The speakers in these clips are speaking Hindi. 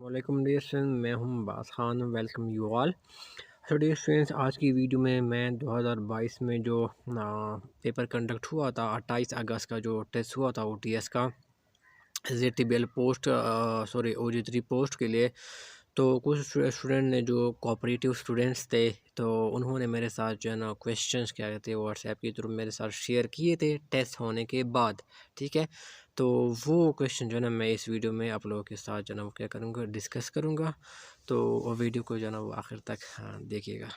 वालेकुम डियर स्टूडेंट, मैं हूं बास Khan. Welcome you all. So dear students, आज की वीडियो में मैं 2022 में जो पेपर कंडक्ट हुआ था 28 अगस्त का जो टेस्ट हुआ था OTS का ZTBL post sorry OG3 post के लिए, तो कुछ स्टूडेंट ने जो कोऑपरेटिव स्टूडेंट्स थे तो उन्होंने मेरे साथ जो है ना क्वेश्चंस क्या कहते हैं व्हाट्सएप के थ्रू मेरे साथ शेयर किए थे टेस्ट होने के बाद। ठीक है, तो वो क्वेश्चन जो है ना मैं इस वीडियो में आप लोगों के साथ जो है ना वो क्या करूँगा, डिस्कस करूँगा। तो वो वीडियो को जो है ना वो आखिर तक देखिएगा।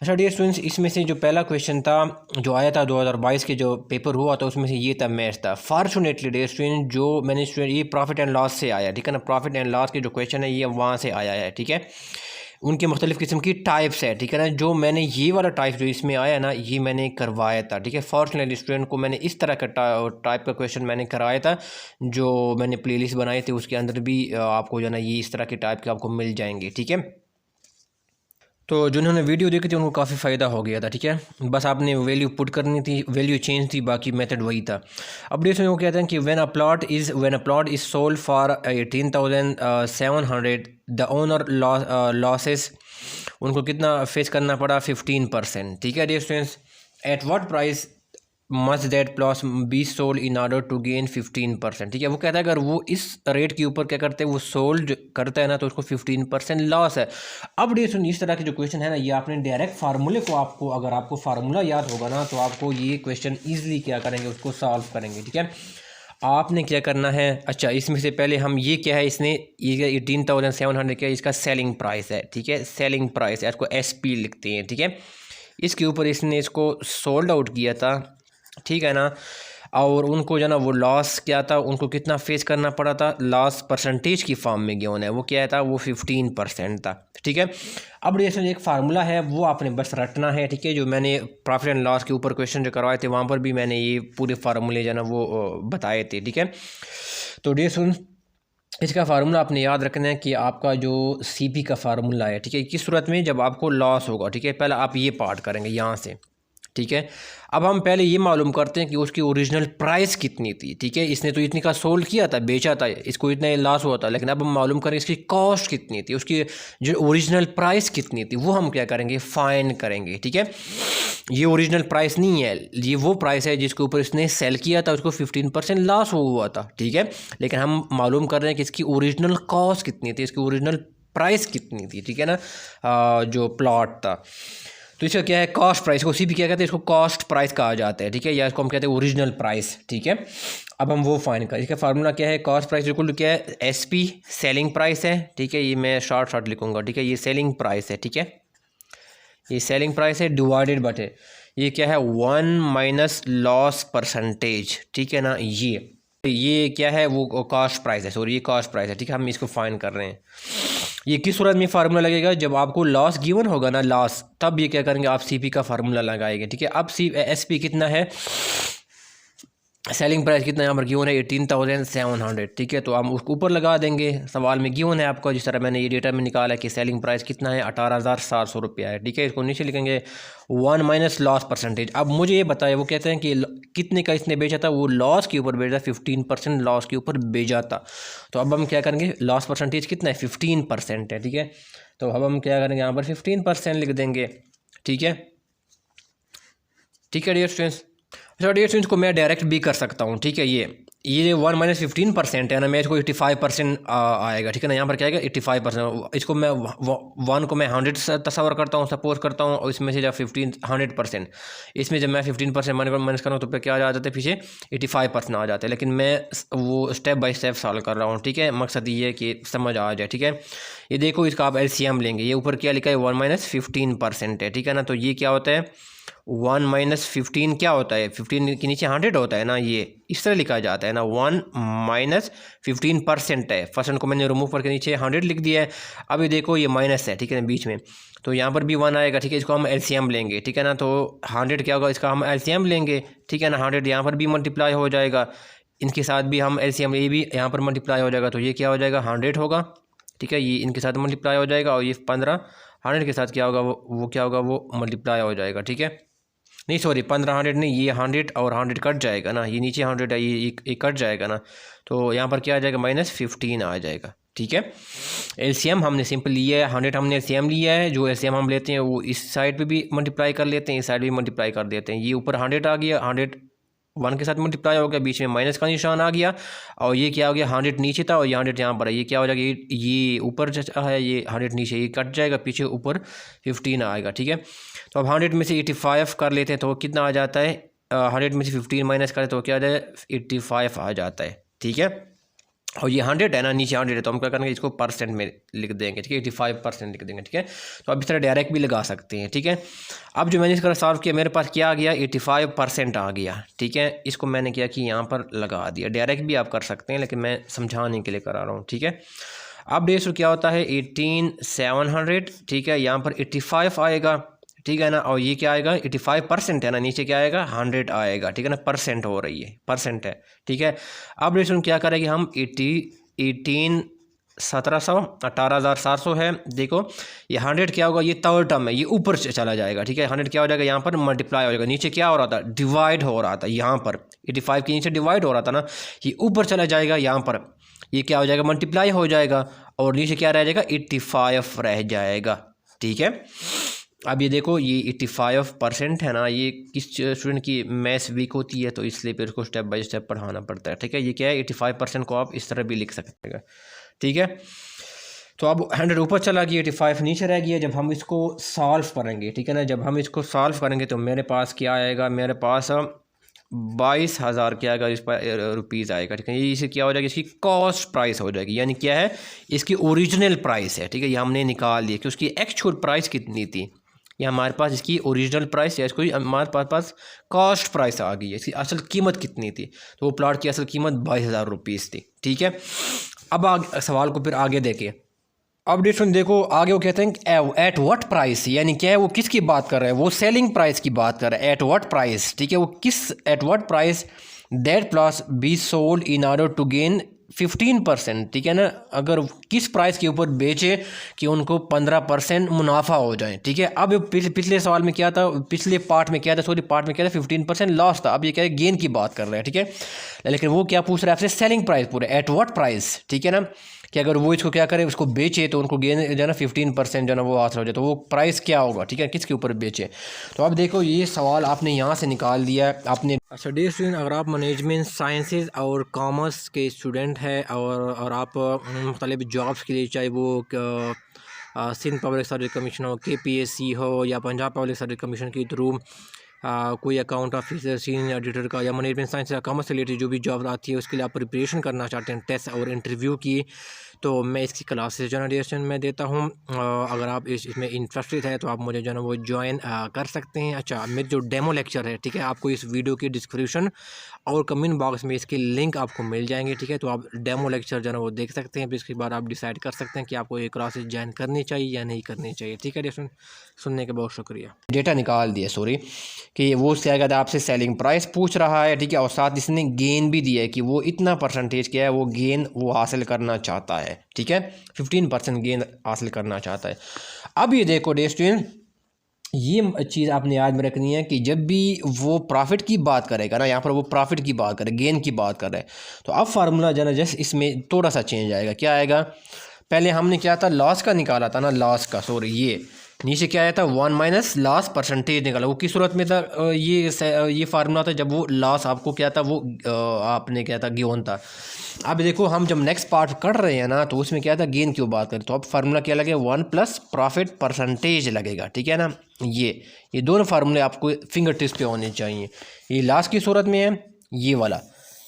अच्छा डियर स्टूडेंट्स, इसमें से जो पहला क्वेश्चन था जो आया था 2022 के जो पेपर हुआ था उसमें से ये था, मैथ्स था। फॉर्चुनेटली डियर स्टूडेंट जो मैंने स्टूडेंट ये प्रॉफिट एंड लॉस से आया, ठीक है ना। प्रॉफिट एंड लॉस के जो क्वेश्चन है ये वहाँ से आया है, ठीक है। उनके मुख्तलिफ़ किस्म की टाइप्स है, ठीक है ना। जो मैंने ये वाला टाइप जो इसमें आया ना ये मैंने करवाया था, ठीक है। फॉर्चुनेटली स्टूडेंट को मैंने इस तरह का टाइप का क्वेश्चन मैंने कराया था। जो मैंने प्लेलिस्ट बनाई थी उसके अंदर भी आपको जो है ना ये इस तरह के टाइप के आपको मिल जाएंगे, ठीक है। तो जिन्होंने वीडियो देखी थी उनको काफ़ी फ़ायदा हो गया था, ठीक है। बस आपने वैल्यू पुट करनी थी, वैल्यू चेंज थी, बाकी मेथड वही था। अब देखिए वो कहते हैं कि when a plot is sold for 18,700 the owner loses, उनको कितना फेस करना पड़ा, 15%, ठीक है dear students. At what price must that plus be sold in order to gain 15%, ठीक है। वो कहता है अगर वो इस रेट के ऊपर क्या करते हैं वो सोल्ड करता है ना तो उसको 15% लॉस है। अब डियर इस तरह के जो क्वेश्चन है ना ये आपने डायरेक्ट फार्मूले को आपको अगर आपको फार्मूला याद होगा ना तो आपको ये क्वेश्चन ईजिली क्या करेंगे उसको सॉल्व करेंगे, ठीक है। आपने क्या करना है, अच्छा इसमें से पहले हम ये क्या है, इसने ये 18,700 क्या इसका सेलिंग प्राइस है, ठीक है। सेलिंग प्राइस है, इसको SP लिखते हैं, ठीक है। इसके ऊपर इसने इसको सोल्ड आउट किया था, ठीक है ना। और उनको जो ना वो लॉस क्या था, उनको कितना फेस करना पड़ा था, लॉस परसेंटेज की फॉर्म में गिवन है, वो क्या था, वो 15% था, ठीक है। अब जैसे एक फार्मूला है वो आपने बस रटना है, ठीक है। जो मैंने प्रॉफिट एंड लॉस के ऊपर क्वेश्चन जो करवाए थे वहाँ पर भी मैंने ये पूरे फार्मूले जो ना वो बताए थे, ठीक है। तो डे सुन, इसका फार्मूला आपने याद रखना है कि आपका जो CP का फार्मूला है, ठीक है, किस सूरत में, जब आपको लॉस होगा, ठीक है। पहले आप ये पार्ट करेंगे यहाँ से, ठीक है। अब हम पहले ये मालूम करते हैं कि उसकी ओरिजिनल प्राइस कितनी थी, ठीक है। इसने तो इतनी का सोल्ड किया था, बेचा था, इसको इतना लॉस हुआ था, लेकिन अब हम मालूम करेंगे इसकी कॉस्ट कितनी थी, उसकी जो ओरिजिनल प्राइस कितनी थी वो हम क्या करेंगे, फाइंड करेंगे, ठीक है। ये ओरिजिनल प्राइस नहीं है, ये वो प्राइस है जिसके ऊपर इसने सेल किया था, उसको 15% लॉस हुआ था, ठीक है। लेकिन हम मालूम कर रहे हैं कि इसकी ओरिजिनल कॉस्ट कितनी थी, इसकी ओरिजिनल प्राइस कितनी थी, ठीक है ना। जो प्लॉट था तो इसका क्या है, कॉस्ट प्राइस को CP क्या कहते हैं, इसको कॉस्ट प्राइस कहा जाता है, ठीक है, या इसको हम कहते हैं ओरिजिनल प्राइस, ठीक है। अब हम वो फाइंड करें, इसका फार्मूला क्या है, कॉस्ट प्राइस इक्वल टू क्या है, SP सेलिंग प्राइस है, ठीक है। ये मैं शॉर्ट लिखूंगा, ठीक है। ये सेलिंग प्राइस है, ठीक है, ये सेलिंग प्राइस है डिवाइडेड बटे ये क्या है 1 माइनस लॉस परसेंटेज, ठीक है ना। ये क्या है, वो कॉस्ट प्राइस है, सॉरी ये कॉस्ट प्राइस है, ठीक है। हम इसको फाइंड कर रहे हैं। ये किस सूरत में फार्मूला लगेगा, जब आपको लॉस गिवन होगा ना, लॉस, तब ये क्या करेंगे आप CP का फार्मूला लगाएंगे, ठीक है। अब SP कितना है, सेलिंग प्राइस कितना यहाँ पर गिवन है 18,700, ठीक है। तो हम उसको ऊपर लगा देंगे, सवाल में गिवन है आपको, जिस तरह मैंने ये डेटा में निकाला है कि सेलिंग प्राइस कितना है 18,700 रुपया है, ठीक है। इसको नीचे लिखेंगे 1 माइनस लॉस परसेंटेज। अब मुझे ये बताया, वो कहते हैं कि कितने का इसने बेचा था, वो लॉस के ऊपर बेचा, 15% लॉस के ऊपर बेचा था। तो अब हम क्या करेंगे, लॉस परसेंटेज कितना है, 15% है, ठीक है। तो अब हम क्या करेंगे, यहाँ पर 15% लिख देंगे, ठीक है, ठीक है डियर स्टूडेंट्स। अच्छा डियर स्टूडेंट्स को मैं डायरेक्ट भी कर सकता हूँ, ठीक है। ये 1 माइनस 15% है ना, मैं इसको 85% आएगा, ठीक है ना। यहाँ पर क्या आएगा 85%, इसको मैं 1 को मैं 100 से तस्वर करता हूँ, सपोज करता हूँ, और इसमें से जब 100%, इसमें जब मैं 15% माइनस करूँ तो फिर क्या आ जाता है, पीछे 85% आ जाता है। लेकिन मैं वो स्टेप बाय स्टेप सॉल्व कर रहा हूँ, ठीक है। मकसद ये है कि समझ आ जाए, ठीक है। ये देखो इसका आप LCM लेंगे, ये ऊपर क्या लिखा है 1 माइनस 15% है, ठीक है ना। तो ये क्या होता है 1 माइनस 15 क्या होता है, 15 के नीचे 100 होता है ना, ये इस तरह लिखा जाता है ना, 1 माइनस 15% है, परसेंट को मैंने रिमूव करके नीचे 100 लिख दिया है। अभी देखो ये माइनस है, ठीक है ना, बीच में, तो यहाँ पर भी 1 आएगा, ठीक है। इसको हम LCM लेंगे, ठीक है ना। तो 100 क्या होगा, इसका हम LCM लेंगे, ठीक है ना। 100 यहाँ पर भी मल्टीप्लाई हो जाएगा, इनके साथ भी हम LCM, ये भी यहाँ पर मल्टीप्लाई हो जाएगा, तो ये क्या हो जाएगा 100 होगा, ठीक है। ये इनके साथ मल्टीप्लाई हो जाएगा, और ये 15 100 के साथ क्या होगा, वो क्या होगा, वो मल्टीप्लाई हो जाएगा, ठीक है। नहीं सॉरी 1500 नहीं, ये 100 और 100 कट जाएगा ना, ये नीचे 100 है, ये कट जाएगा ना, तो यहाँ पर क्या आ जाएगा -15 आ जाएगा, ठीक है। एलसीएम हमने सिंपल लिया है 100, हमने एलसीएम लिया है। जो एलसीएम हम लेते हैं वो इस साइड पे भी मल्टीप्लाई कर लेते हैं, इस साइड भी मल्टीप्लाई कर देते हैं। ये ऊपर 100 आ गया, 100 1 के साथ मल्टीप्लाई हो गया, बीच में माइनस का निशान आ गया, और ये क्या हो गया 100 नीचे था और ये 100 यहाँ पर है। ये क्या हो जाएगा, ये ऊपर है, ये 100 नीचे, ये कट जाएगा, पीछे ऊपर 15 आएगा। ठीक है, तो अब 100 में से 85 कर लेते हैं तो कितना आ जाता है, 100 में से 15 माइनस करें तो क्या आ जाए 85 आ जाता है। ठीक है, और ये 100 है ना, नीचे 100 है, तो हम क्या करेंगे इसको परसेंट में लिख देंगे। ठीक है, 85% लिख देंगे। ठीक है, तो अब इस तरह डायरेक्ट भी लगा सकते हैं। ठीक है, अब जो मैंने इसका सॉल्व किया मेरे पास क्या आ गया 85% आ गया। ठीक है, इसको मैंने क्या कि यहाँ पर लगा दिया। डायरेक्ट भी आप कर सकते हैं लेकिन मैं समझाने के लिए करा रहा हूँ। ठीक है, अब डेढ़ क्या होता है 18700। ठीक है, यहाँ पर 85 आएगा। ठीक है ना, और ये क्या आएगा 85% है ना, नीचे क्या आएगा 100 आएगा। ठीक है ना, परसेंट हो रही है, परसेंट है। ठीक है, अब रेशो क्या करेंगे हम 1700 18700 है। देखो ये 100 क्या होगा, ये थर्ड टर्म है, ये ऊपर चला जाएगा। ठीक है, 100 क्या हो जाएगा यहाँ पर मल्टीप्लाई हो जाएगा, नीचे क्या हो रहा था डिवाइड हो रहा था, यहाँ पर 85 के नीचे डिवाइड हो रहा था ना, ये ऊपर चला जाएगा, यहाँ पर ये क्या हो जाएगा मल्टीप्लाई हो जाएगा, और नीचे क्या रह जाएगा 85 रह जाएगा। ठीक है, अब ये देखो ये 85% है ना, ये किस स्टूडेंट की मैथ्स वीक होती है तो इसलिए फिर उसको स्टेप बाय स्टेप पढ़ाना पड़ता है। ठीक है, ये क्या है 85% को आप इस तरह भी लिख सकते हैं। ठीक है, तो अब 100 ऊपर चला गया, 85 नीचे रह गया। जब हम इसको सॉल्व करेंगे, ठीक है ना, जब हम इसको सॉल्व करेंगे तो मेरे पास क्या आएगा, मेरे पास 22,000 क्या आएगा इस पर रुपीज़ आएगा। ठीक है, ये इसे क्या हो जाएगा, इसकी कॉस्ट प्राइस हो जाएगी, यानी क्या है इसकी ओरिजिनल प्राइस है। ठीक है, ये हमने निकाल लिया कि उसकी एक्चुअल प्राइस कितनी थी, या हमारे पास इसकी ओरिजिनल प्राइस या इसको हमारे पास कॉस्ट प्राइस आ गई है, इसकी असल कीमत कितनी थी, तो वो प्लॉट की असल कीमत 22,000 रुपीज़ थी। ठीक है, अब सवाल को फिर आगे देखिए। अब देखो आगे वो कहते हैं एट व्हाट प्राइस, यानी क्या है वो किसकी बात कर रहे हैं, वो सेलिंग प्राइस की बात कर रहे हैं। एट व्हाट प्राइस, ठीक है, वो किस at what price that plus be sold in order to gain 15%। ठीक है ना, अगर किस प्राइस के ऊपर बेचे कि उनको 15% मुनाफा हो जाए। ठीक है, अब पिछले सवाल में क्या था, पिछले पार्ट में क्या था, सॉरी पार्ट में क्या था 15% लॉस था। अब ये क्या है गेन की बात कर रहे हैं। ठीक है, लेकिन वो क्या पूछ रहा है आपसे सेलिंग प्राइस पूरे एट व्हाट प्राइस। ठीक है ना, कि अगर वो इसको क्या करे उसको बेचे तो उनको गेन जो है ना 15% जो है ना वो हासिल हो जाए, तो वो प्राइस क्या होगा। ठीक है, किसके ऊपर बेचे। तो अब देखो ये सवाल आपने यहाँ से निकाल दिया है आपने। अच्छा डियर स्टूडेंट, अगर आप मैनेजमेंट साइंसेज और कॉमर्स के स्टूडेंट हैं और आप मुख्तलिफ जॉब्स के लिए, चाहे वो सिंध पब्लिक सर्विस कमीशन हो, KPSC हो, या पंजाब पब्लिक सर्विस कमीशन के थ्रू कोई अकाउंट ऑफिसर, सीनियर एडिटर का, या मैनेजमेंट साइंस या कॉमर्स से रिलेटेड जो भी जॉब आती है उसके लिए आप प्रिपरेशन करना चाहते हैं टेस्ट और इंटरव्यू की, तो मैं इसकी क्लासेस जो है ड्यूरेशन में देता हूँ। अगर आप इसमें इंटरेस्टेड है तो आप मुझे जो है वो ज्वाइन कर सकते हैं। अच्छा, मेरे जो डेमो लेक्चर है, ठीक है, आपको इस वीडियो की डिस्क्रिप्शन और कमेंट बॉक्स में इसके लिंक आपको मिल जाएंगे। ठीक है, तो आप डेमो लेक्चर जो है वो देख सकते हैं, फिर इसके बाद आप डिसाइड कर सकते हैं कि आपको ये क्लासेस ज्वाइन करनी चाहिए या नहीं करनी चाहिए। ठीक है डियर, सुनने के बहुत शुक्रिया। डेटा निकाल दिया, सॉरी, कि वो क्या कहता है आपसे सेलिंग प्राइस पूछ रहा है। ठीक है, और साथ इसने गेन भी दिया है कि वो इतना परसेंटेज क्या है वो गेन वो हासिल करना चाहता है। ठीक है, 15% गेन हासिल करना चाहता है। अब ये देखो डियर स्टूडेंट, ये चीज़ आपने याद में रखनी है कि जब भी वो प्रॉफिट की बात करेगा ना, यहाँ पर वो प्रॉफिट की बात करे, गेन की बात कर रहे हैं, तो अब फार्मूला जो है ना जस्ट इसमें थोड़ा सा चेंज आएगा। क्या आएगा, पहले हमने क्या था लॉस का निकाला था ना, लॉस का, सॉरी ये नीचे क्या आया था 1 माइनस लॉस परसेंटेज निकाला। वो किस सूरत में था, ये फार्मूला था जब वो लॉस आपको क्या था वो आपने क्या था गिवन था। अब देखो हम जब नेक्स्ट पार्ट कर रहे हैं ना तो उसमें क्या था गेन की बात करें, तो अब फार्मूला क्या लगेगा 1 प्लस प्रॉफिट परसेंटेज लगेगा। ठीक है ना, ये दोनों फार्मूले आपको फिंगर टिप्स पे होने चाहिए। ये लॉस की सूरत में है, ये वाला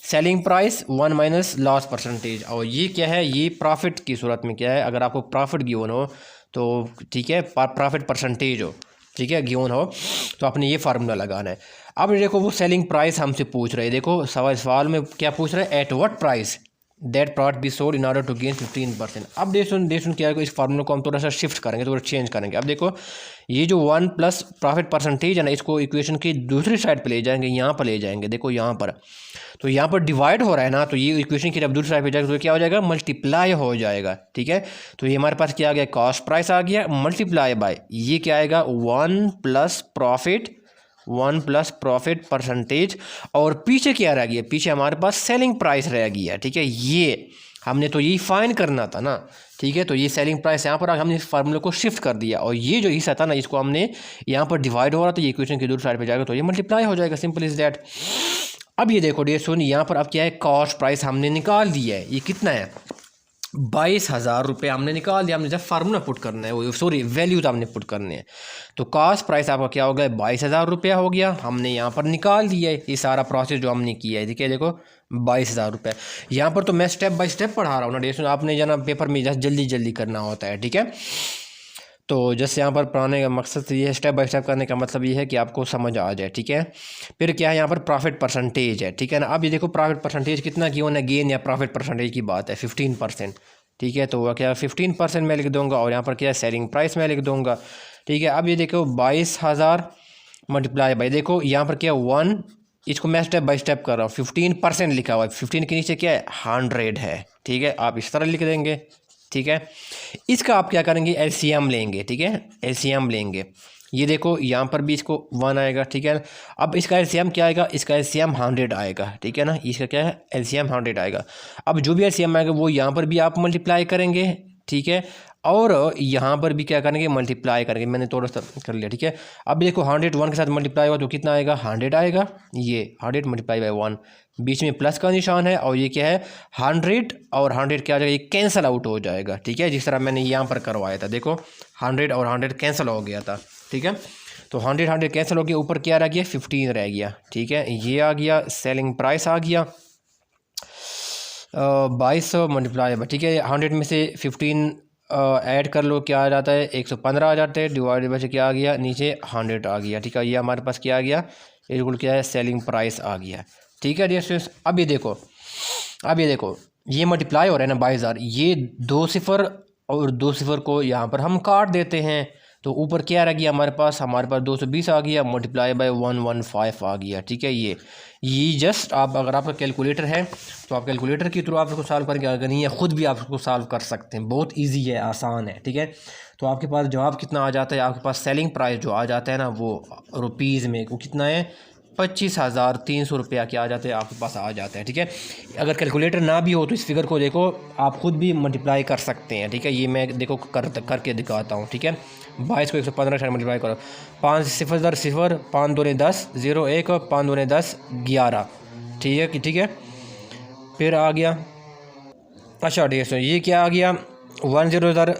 selling price 1 minus loss percentage, और ये क्या है ये प्रॉफिट की सूरत में क्या है, अगर आपको प्रॉफिट गिवन हो तो ठीक है, प्रॉफिट परसेंटेज हो, ठीक है, गिवन हो, तो आपने ये फार्मूला लगाना है। अब देखो वो सेलिंग प्राइस हमसे पूछ रहे हैं, देखो सवाल में क्या पूछ रहे हैं, at what price that product be sold in order to gain 15%। अब देखो क्या है, इस फार्मूला को हम थोड़ा सा शिफ्ट करेंगे, थोड़ा चेंज करेंगे। अब देखो ये जो 1 प्लस प्रॉफिट परसेंटेज है ना, इसको इक्वेशन की दूसरी साइड पे ले जाएंगे, यहाँ पर ले जाएंगे। देखो यहाँ पर, तो यहाँ पर डिवाइड हो रहा है ना, तो ये इक्वेशन की जब दूसरी साइड पे जाएगा तो क्या हो जाएगा मल्टीप्लाई हो जाएगा। ठीक है, तो ये हमारे पास क्या आ गया कॉस्ट प्राइस आ गया, मल्टीप्लाई बाय ये क्या आएगा 1 प्लस प्रॉफिट परसेंटेज, और पीछे क्या रह गया, पीछे हमारे पास सेलिंग प्राइस रह गया। ठीक है, हमने तो यही फाइन करना था ना, ठीक है। तो ये सेलिंग प्राइस यहाँ पर हमने इस फार्मूले को शिफ्ट कर दिया, और ये जो हिस्सा था ना इसको हमने यहाँ पर डिवाइड हो रहा था, ये इक्वेशन की दूसरी साइड पे जाएगा तो ये मल्टीप्लाई हो जाएगा, सिंपल इज दैट। अब ये देखो डियर स्टूडेंट, यहाँ पर अब क्या है, कॉस्ट प्राइस हमने निकाल दिया है, ये कितना है 22,000 रुपये हमने निकाल दिया। हमने जब फार्मूला पुट करना है, वो सॉरी वैल्यूज हमने पुट करने हैं, तो कॉस्ट प्राइस आपका क्या हो गया 22,000 रुपया हो गया, हमने यहाँ पर निकाल दिया है। ये सारा प्रोसेस जो हमने किया है, ठीक है, देखो 22,000 रुपये। यहाँ पर तो मैं स्टेप बाय स्टेप पढ़ा रहा हूँ ना डेट, आपने जाना पेपर में जस्ट जल्दी जल्दी करना होता है, ठीक है। तो जैसे यहाँ पर पढ़ाने का मकसद ये है, स्टेप बाय स्टेप करने का मतलब ये है कि आपको समझ आ जाए, ठीक है। फिर क्या है यहाँ पर प्रॉफिट परसेंटेज है, ठीक है ना। अब ये देखो प्रॉफिट परसेंटेज कितना की होना, गेन या प्रॉफिट परसेंटेज की बात है 15%, ठीक है। तो वह क्या 15% मैं लिख दूंगा, और यहाँ पर क्या है सेलिंग प्राइस मैं लिख दूंगा, ठीक है। अब ये देखो 22,000 मल्टीप्लाई बाई, देखो यहाँ पर क्या 1, इसको मैं स्टेप बाय स्टेप कर रहा हूँ, 15% लिखा हुआ है, 15 के नीचे क्या है 100 है, ठीक है। आप इस तरह लिख देंगे, ठीक है। इसका आप क्या करेंगे एलसीएम लेंगे, ठीक है, एलसीएम लेंगे। ये देखो यहाँ पर भी इसको 1 आएगा, ठीक है। अब इसका एलसीएम क्या आएगा, इसका एलसीएम 100 आएगा, ठीक है ना। इसका क्या है एलसीएम 100 आएगा। अब जो भी एलसीएम आएगा वो यहाँ पर भी आप मल्टीप्लाई करेंगे, ठीक है, और यहाँ पर भी क्या करेंगे मल्टीप्लाई करेंगे, मैंने थोड़ा सा कर लिया, ठीक है। अब देखो 100 1 के साथ मल्टीप्लाई हुआ तो कितना आएगा 100 आएगा, ये 100 मल्टीप्लाई बाई 1, बीच में प्लस का निशान है, और ये क्या है 100 और 100 क्या हो जाएगा, ये कैंसिल आउट हो जाएगा, ठीक है, जिस तरह मैंने यहाँ पर करवाया था, देखो 100 और 100 कैंसिल हो गया था, ठीक है। तो 100 कैंसिल हो गया, ऊपर क्या रह गया 15 रह गया, ठीक है। ये आ गया सेलिंग प्राइस आ गया 2200 मल्टीप्लाई, ठीक है। 100 में से 15 ऐड कर लो, क्या आ जाता है 115 आ जाते हैं, डिवाइडेड बाई क्या आ गया नीचे 100 आ गया, ठीक है। ये हमारे पास क्या आ गया, बिल्कुल क्या है सेलिंग प्राइस आ गया, ठीक है डियर स्टूडेंट्स। अब ये देखो, अब ये देखो ये मल्टीप्लाई हो रहा है ना 22,000, ये 2 सिफर और 2 सिफर को यहाँ पर हम काट देते हैं, तो ऊपर क्या रह गया हमारे पास 220 आ गया, मल्टीप्लाई बाय 115 आ गया, ठीक है। ये जस्ट आप अगर आपका कैलकुलेटर है तो आप कैलकुलेटर के थ्रू आप इसको सॉल्व करके, अगर नहीं है खुद भी आप इसको सॉल्व कर सकते हैं, बहुत इजी है, आसान है, ठीक है। तो आपके पास जवाब कितना आ जाता है, आपके पास सेलिंग प्राइस जो आ जाता है ना वो रुपीज़ में वो कितना है 25,300 रुपया क्या आ जाता है आपके पास आ जाता है, ठीक है। अगर कैलकुलेटर ना भी हो तो इस फिगर को देखो आप खुद भी मल्टीप्लाई कर सकते हैं, ठीक है। ये मैं देखो करके दिखाता हूँ, ठीक है। 22 को 115 से मल्टीप्लाई करो, 5 0 0 5 2 10 0 1 5 2 10 11, ठीक है, ठीक है। फिर आ गया अच्छा डेढ़ ये क्या आ गया 1,000,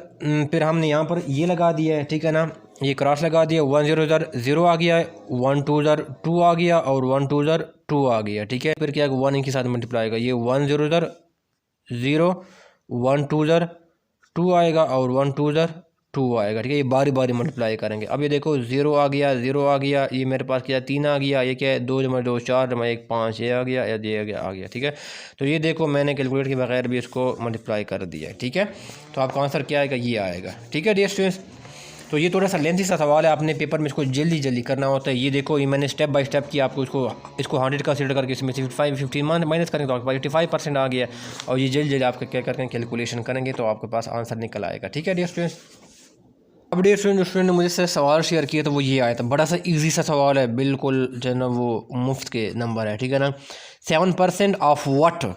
फिर हमने यहाँ पर ये लगा दिया है, ठीक है ना, ये क्रॉस लगा दिया, 1,000 0 आ गया है, 1,2,000 2 आ गया, और 1,2,000 2 आ गया, ठीक है। फिर क्या 1 इनके साथ मल्टीप्लाई आएगा, ये 1,000 0 1,2,000 2 आएगा, और 1,2,000 2 आएगा, ठीक है। ये बारी बारी मल्टीप्लाई करेंगे। अब ये देखो 0 आ गया, 0 आ गया, ये मेरे पास क्या 3 आ गया, ये क्या है 2 जमा 2 4 जमा 1 5, ये आ गया, ये आ गया, ठीक है। तो ये देखो मैंने कैलकुलेटर के बगैर भी इसको मल्टीप्लाई कर दिया, ठीक है। तो आपका आंसर क्या आएगा, ये आएगा, ठीक है डियर स्टूडेंट्स। तो ये थोड़ा सा लेंथी सा सवाल है, आपने पेपर में इसको जल्दी जल्दी करना होता है। ये देखो ये मैंने स्टेप बाय स्टेप किया, आपको इसको 100 कंसीडर करके इसमें से 15 माइनस करेंगे तो आपके पास 85% आ गया, और ये जल्दी जल्दी आपका क्या करके कैलकुलेशन करेंगे तो आपके पास आंसर निकल आएगा, ठीक है डियर स्टूडेंट्स। अब डियर स्टूडेंट ने मुझे से सवाल शेयर किया तो वो ये आया था, बड़ा सा इजी सा सवाल है, बिल्कुल जो है ना वो मुफ्त के नंबर है, ठीक है ना। 7% ऑफ व्हाट,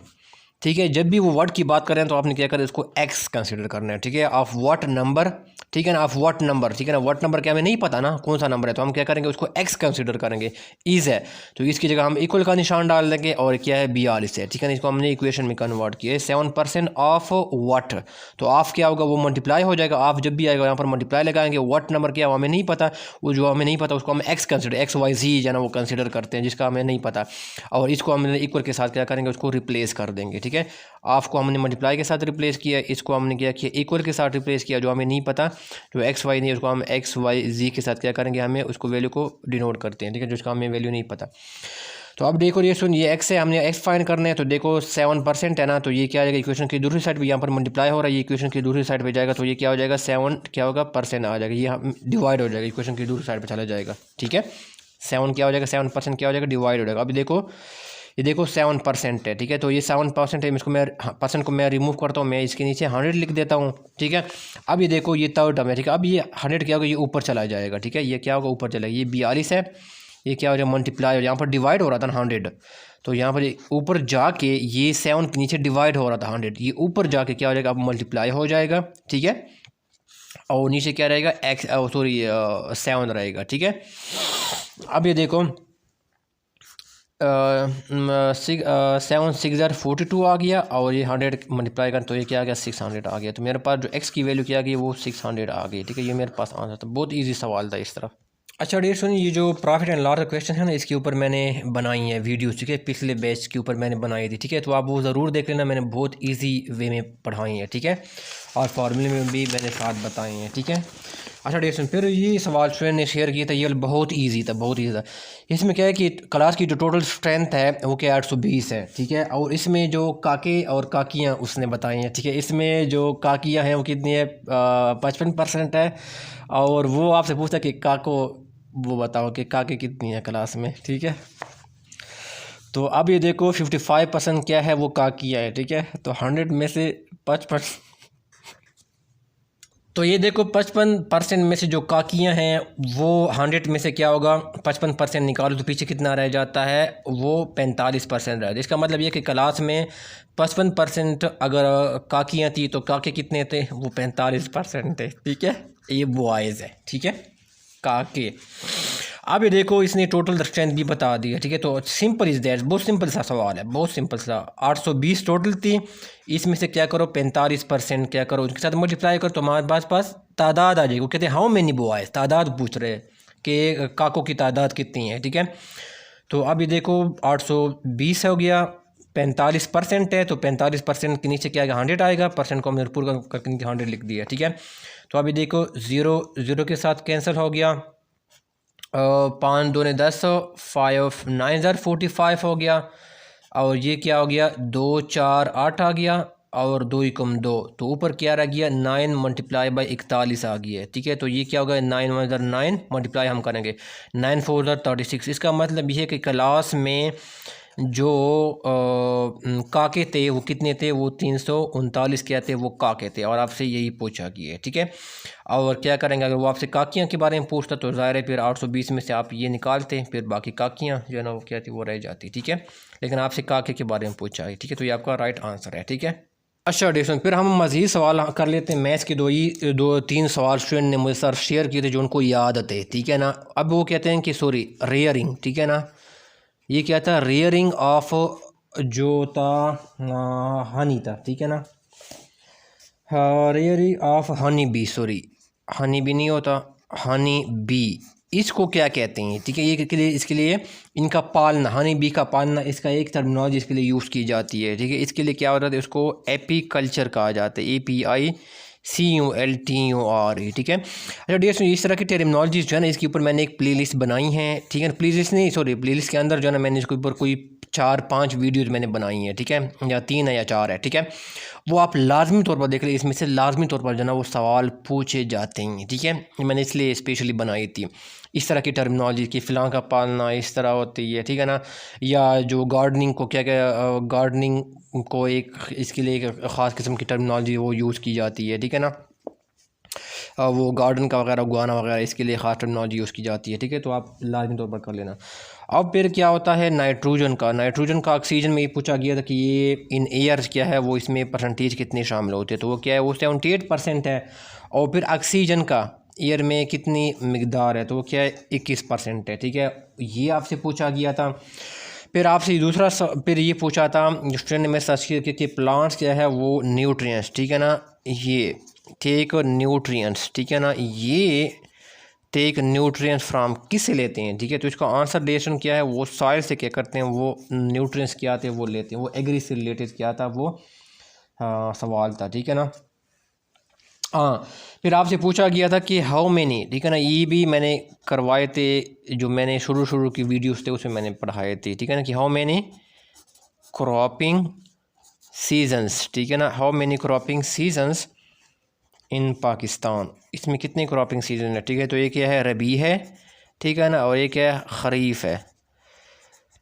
ठीक है, जब भी वो वर्ड की बात करें तो आपने क्या करें इसको एक्स कंसीडर करना है, ठीक है। ऑफ व्हाट नंबर, ठीक है ना, ऑफ व्हाट नंबर, ठीक है ना। व्हाट नंबर क्या हमें नहीं पता ना कौन सा नंबर है, तो हम क्या करेंगे उसको एक्स कंसीडर करेंगे, ईज है। तो इसकी जगह हम इक्वल का निशान डाल देंगे, और क्या है 42 है, ठीक है ना। इसको हमने इक्वेशन में कन्वर्ट किया है 7% ऑफ व्हाट, तो ऑफ क्या होगा वो मल्टीप्लाई हो जाएगा, ऑफ जब भी आएगा यहाँ पर मल्टीप्लाई लगाएंगे। व्हाट नंबर क्या हमें नहीं पता, वो जो हमें नहीं पता उसको हम एक्स कंसिडर XYZ जो है ना वो कंसिडर करते हैं जिसका हमें नहीं पता, और इसको हमने इक्वल के साथ क्या करेंगे उसको रिप्लेस कर देंगे, ठीक है। ऑफ को हमने मल्टीप्लाई के साथ रिप्लेस किया, इसको हमने क्या किया इक्वल के साथ रिप्लेस किया, जो हमें नहीं पता जो XY नहीं उसको हम XYZ के साथ क्या करेंगे हमें उसको वैल्यू को डिनोट करते हैं, ठीक है, जिसका हमें वैल्यू नहीं पता। तो अब देखो ये सुन, ये x है, हमने x फाइंड करना है, तो देखो 7% है ना, तो ये क्या आ जाएगा इक्वेशन की दूसरी साइड पे, यहाँ पर मल्टीप्लाई हो रहा है, ये इक्वेशन की दूसरी साइड पे जाएगा, तो ये क्या हो जाएगा 7 क्या होगा % आ जाएगा, ये डिवाइड हो जाएगा, इक्वेशन की दूसरी साइड पे चला जाएगा, ठीक है। 7 क्या हो जाएगा 7% क्या हो जाएगा डिवाइड हो जाएगा। अभी देखो ये देखो 7% है, ठीक है, तो ये 7% है, इसको मैं परसेंट को मैं रिमूव करता हूँ, मैं इसके नीचे 100 लिख देता हूँ, ठीक है। अब ये देखो ये थर्ड टर्म है, ठीक है, अब ये 100 क्या होगा ये ऊपर चला जाएगा, ठीक है, ये क्या होगा ऊपर चलेगा, ये 42 है, ये क्या हो जाए मल्टीप्लाई, यहाँ पर डिवाइड हो रहा था ना 100, तो यहाँ पर ऊपर जाके ये 7 के नीचे डिवाइड हो रहा था 100, ये ऊपर जाके क्या हो जाएगा, अब मल्टीप्लाई हो जाएगा, ठीक है। और नीचे क्या रहेगा, एक्स सॉरी 7 रहेगा, ठीक है। अब ये देखो 7 6 42 आ गया, और ये 100 मल्टीप्लाई कर तो ये क्या आ गया 600 आ गया। तो मेरे पास जो एक्स की वैल्यू क्या आ गई वो 600 आ गई, ठीक है। ये मेरे पास आंसर था, बहुत ईजी सवाल था इस तरह। अच्छा डियर सुनिए, ये जो प्रॉफिट एंड लॉस का क्वेश्चन है ना, इसके ऊपर मैंने बनाई है वीडियो, ठीक है, पिछले बैच के ऊपर मैंने बनाई थी, ठीक है। तो आप वो ज़रूर देख लेना, मैंने बहुत इजी वे में पढ़ाई है, ठीक है, और फार्मूले में भी मैंने साथ बताए हैं, ठीक है। अच्छा डियर सुन, फिर ये सवाल स्टूडेंट ने शेयर किया था, ये बहुत ईजी था, बहुत ईजी था। इसमें क्या है कि क्लास की जो टोटल स्ट्रेंथ है वो क्या 820 है, ठीक है। और इसमें जो काके और काकियाँ उसने बताई हैं, ठीक है। इसमें जो काकियाँ हैं वो कितनी है 55% है, और वो आपसे पूछता है कि काको वो बताओ कि काके कितनी है क्लास में, ठीक है। तो अब ये देखो 55% क्या है वो काकिया है, ठीक है। तो 100 में से 55, तो ये देखो 55% में से जो काकियाँ हैं वो 100 में से क्या होगा 55% निकालो तो पीछे कितना रह जाता है, वो 45% रह जाता है। इसका मतलब ये कि क्लास में 55% अगर काकियाँ थी तो काके कितने थे, वो 45% थे, ठीक है। ये बॉयज़ है, ठीक है, काके। अब ये देखो इसने टोटल स्ट्रेंथ भी बता दी है, ठीक है। तो सिंपल इज़ दैट, बहुत सिंपल सा सवाल है, बहुत सिंपल सा। 820 टोटल थी, इसमें से क्या करो 45% क्या करो उसके साथ मल्टीप्लाई करो, तो हमारे पास तादाद आ जाएगी। वो कहते हैं हाउ मेनी बॉयज़, तादाद पूछ रहे हैं कि काकों की तादाद कितनी है, ठीक है। तो अब ये देखो 820 हो गया, 45% है, तो 45% के नीचे क्या आएगा 100 आएगा, परसेंट को हमने पूरा करके 100 लिख दिया, ठीक है। तो अभी देखो 0 0 के साथ कैंसिल हो गया, 5 2 10, 5 9 45 हो गया, और ये क्या हो गया 2 4 8 आ गया, और 2 एकम 2, तो ऊपर क्या रह गया 9 मल्टीप्लाई बाई 41 आ गया है, ठीक है। तो ये क्या होगा 9 1 9 मल्टीप्लाई हम करेंगे 9 4 36। इसका मतलब ये है कि क्लास में जो काके थे वो कितने थे, वो 339 क्या थे, वो काके थे, और आपसे यही पूछा गया है, ठीक है। और क्या करेंगे अगर वो आपसे काकियाँ के बारे में पूछता तो ज़ाहिर है फिर 820 में से आप ये निकालते, फिर बाकी काकियाँ जो है ना वो क्या थी वो रह जाती, ठीक है। लेकिन आपसे काके के बारे में पूछा है, ठीक है, तो ये आपका राइट आंसर है, ठीक है। अच्छा डिस्टेंस, फिर हम मज़ीद सवाल कर लेते हैं। मैथ्स के 2-3 सवाल स्टूडेंट ने मुझे सर शेयर किए थे जो उनको याद थे, ठीक है ना। अब वो कहते हैं कि सॉरी रेयरिंग, ठीक है ना, ये क्या था रेयरिंग ऑफ जो था हनी था, ठीक है ना, rearing of honey bee, sorry honey bee नहीं होता, हनी बी, इसको क्या कहते हैं, ठीक है। ये के लिए इसके लिए इनका पालना, हनी बी का पालना, इसका एक टर्मिनोलॉजी इसके लिए यूज़ की जाती है, ठीक है। इसके लिए क्या होता है, इसको एपीकल्चर कहा जाता है, APICULTURE, ठीक है। अच्छा डियर, इस तरह की टर्मिनोलॉजीज जो है ना इसके ऊपर मैंने एक प्लेलिस्ट बनाई है, ठीक है। प्लेलिस्ट नहीं सॉरी प्लेलिस्ट के अंदर जो है ना मैंने इसके ऊपर कोई 4-5 वीडियोज़ मैंने बनाई हैं, ठीक है, या 3 है या 4 है, ठीक है। वो आप लाजमी तौर पर देख लें, इसमें से लाजमी तौर पर जो है ना वो सवाल पूछे जाते हैं, ठीक है। मैंने इसलिए स्पेशली बनाई थी इस तरह की टर्मिनोलॉजी की, फ़लाँ का पालना इस तरह होती है, ठीक है ना। या जो गार्डनिंग को क्या गार्डनिंग को एक इसके लिए एक ख़ास किस्म की टर्मिनोलॉजी वो यूज़ की जाती है, ठीक है ना। वो गार्डन का वगैरह उगाना वगैरह इसके लिए ख़ास टर्मिनोलॉजी यूज़ की जाती है, ठीक है। तो आप लाजमी तौर पर कर लेना। अब फिर क्या होता है नाइट्रोजन का ऑक्सीजन में ये पूछा गया था कि ये इन एयर क्या है, वो इसमें परसेंटेज कितने शामिल होते हैं, तो वो क्या है वो 78% है। और फिर ऑक्सीजन का एयर में कितनी मकदार है, तो वो क्या है 21% है, ठीक है। ये आपसे पूछा गया था। फिर आपसे दूसरा फिर ये पूछा था स्टूडेंट ने मेरे साथ शेयर किया कि प्लांट्स क्या है वो न्यूट्रिएंट्स, ठीक है ना, ये टेक न्यूट्रिएंट्स, ठीक है ना, ये टेक न्यूट्रिएंट्स फ्राम किससे लेते हैं, ठीक है। तो इसका आंसर रिलेशन क्या है, वो सॉइल से क्या करते हैं, वो न्यूट्रिएंट्स क्या आते हैं वो लेते हैं, वो एग्री से रिलेटेड क्या था वो सवाल था, ठीक है ना। हाँ, फिर आपसे पूछा गया था कि हाउ मैनी, ठीक है ना, ये भी मैंने करवाए थे, जो मैंने शुरू की वीडियोस थे उसमें मैंने पढ़ाए थे, ठीक है ना, कि हाउ मैनी क्रॉपिंग सीजन्स, ठीक है ना, हाउ मैनी क्रॉपिंग सीजन्स इन पाकिस्तान, इसमें कितने क्रॉपिंग सीजन है, ठीक है। तो एक क्या है रबी है, ठीक है ना, और एक है ख़रीफ है,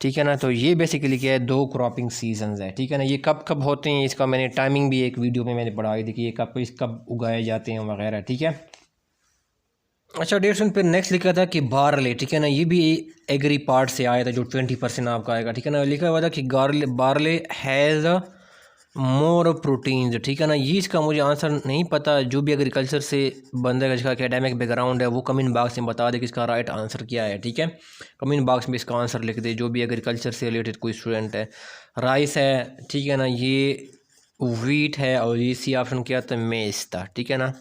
ठीक है ना। तो ये बेसिकली क्या है 2 क्रॉपिंग सीजन्स है, ठीक है ना। ये कब कब होते हैं इसका मैंने टाइमिंग भी एक वीडियो में मैंने पढ़ाई थी कि ये कब उगाए जाते हैं वगैरह, ठीक है। अच्छा डेढ़ फिर नेक्स्ट लिखा था कि बार्ले, ठीक है ना, ये भी एग्री पार्ट से आया था जो 20% आपका आएगा, ठीक है ना। लिखा हुआ था कि बार्ले हैज़ मोर प्रोटीन्स, ठीक है ना। ये इसका मुझे आंसर नहीं पता, जो भी एग्रीकल्चर से बंदा का जिसका एकेडमिक बैकग्राउंड है वो कमेंट बॉक्स में बता दे कि इसका राइट आंसर क्या है, ठीक है। कमेंट बॉक्स में इसका आंसर लिख दे जो भी एग्रीकल्चर से रिलेटेड कोई स्टूडेंट है। राइस है, ठीक है ना, ये वीट है, और ये सी ऑप्शन क्या था, मेज था, ठीक है ना।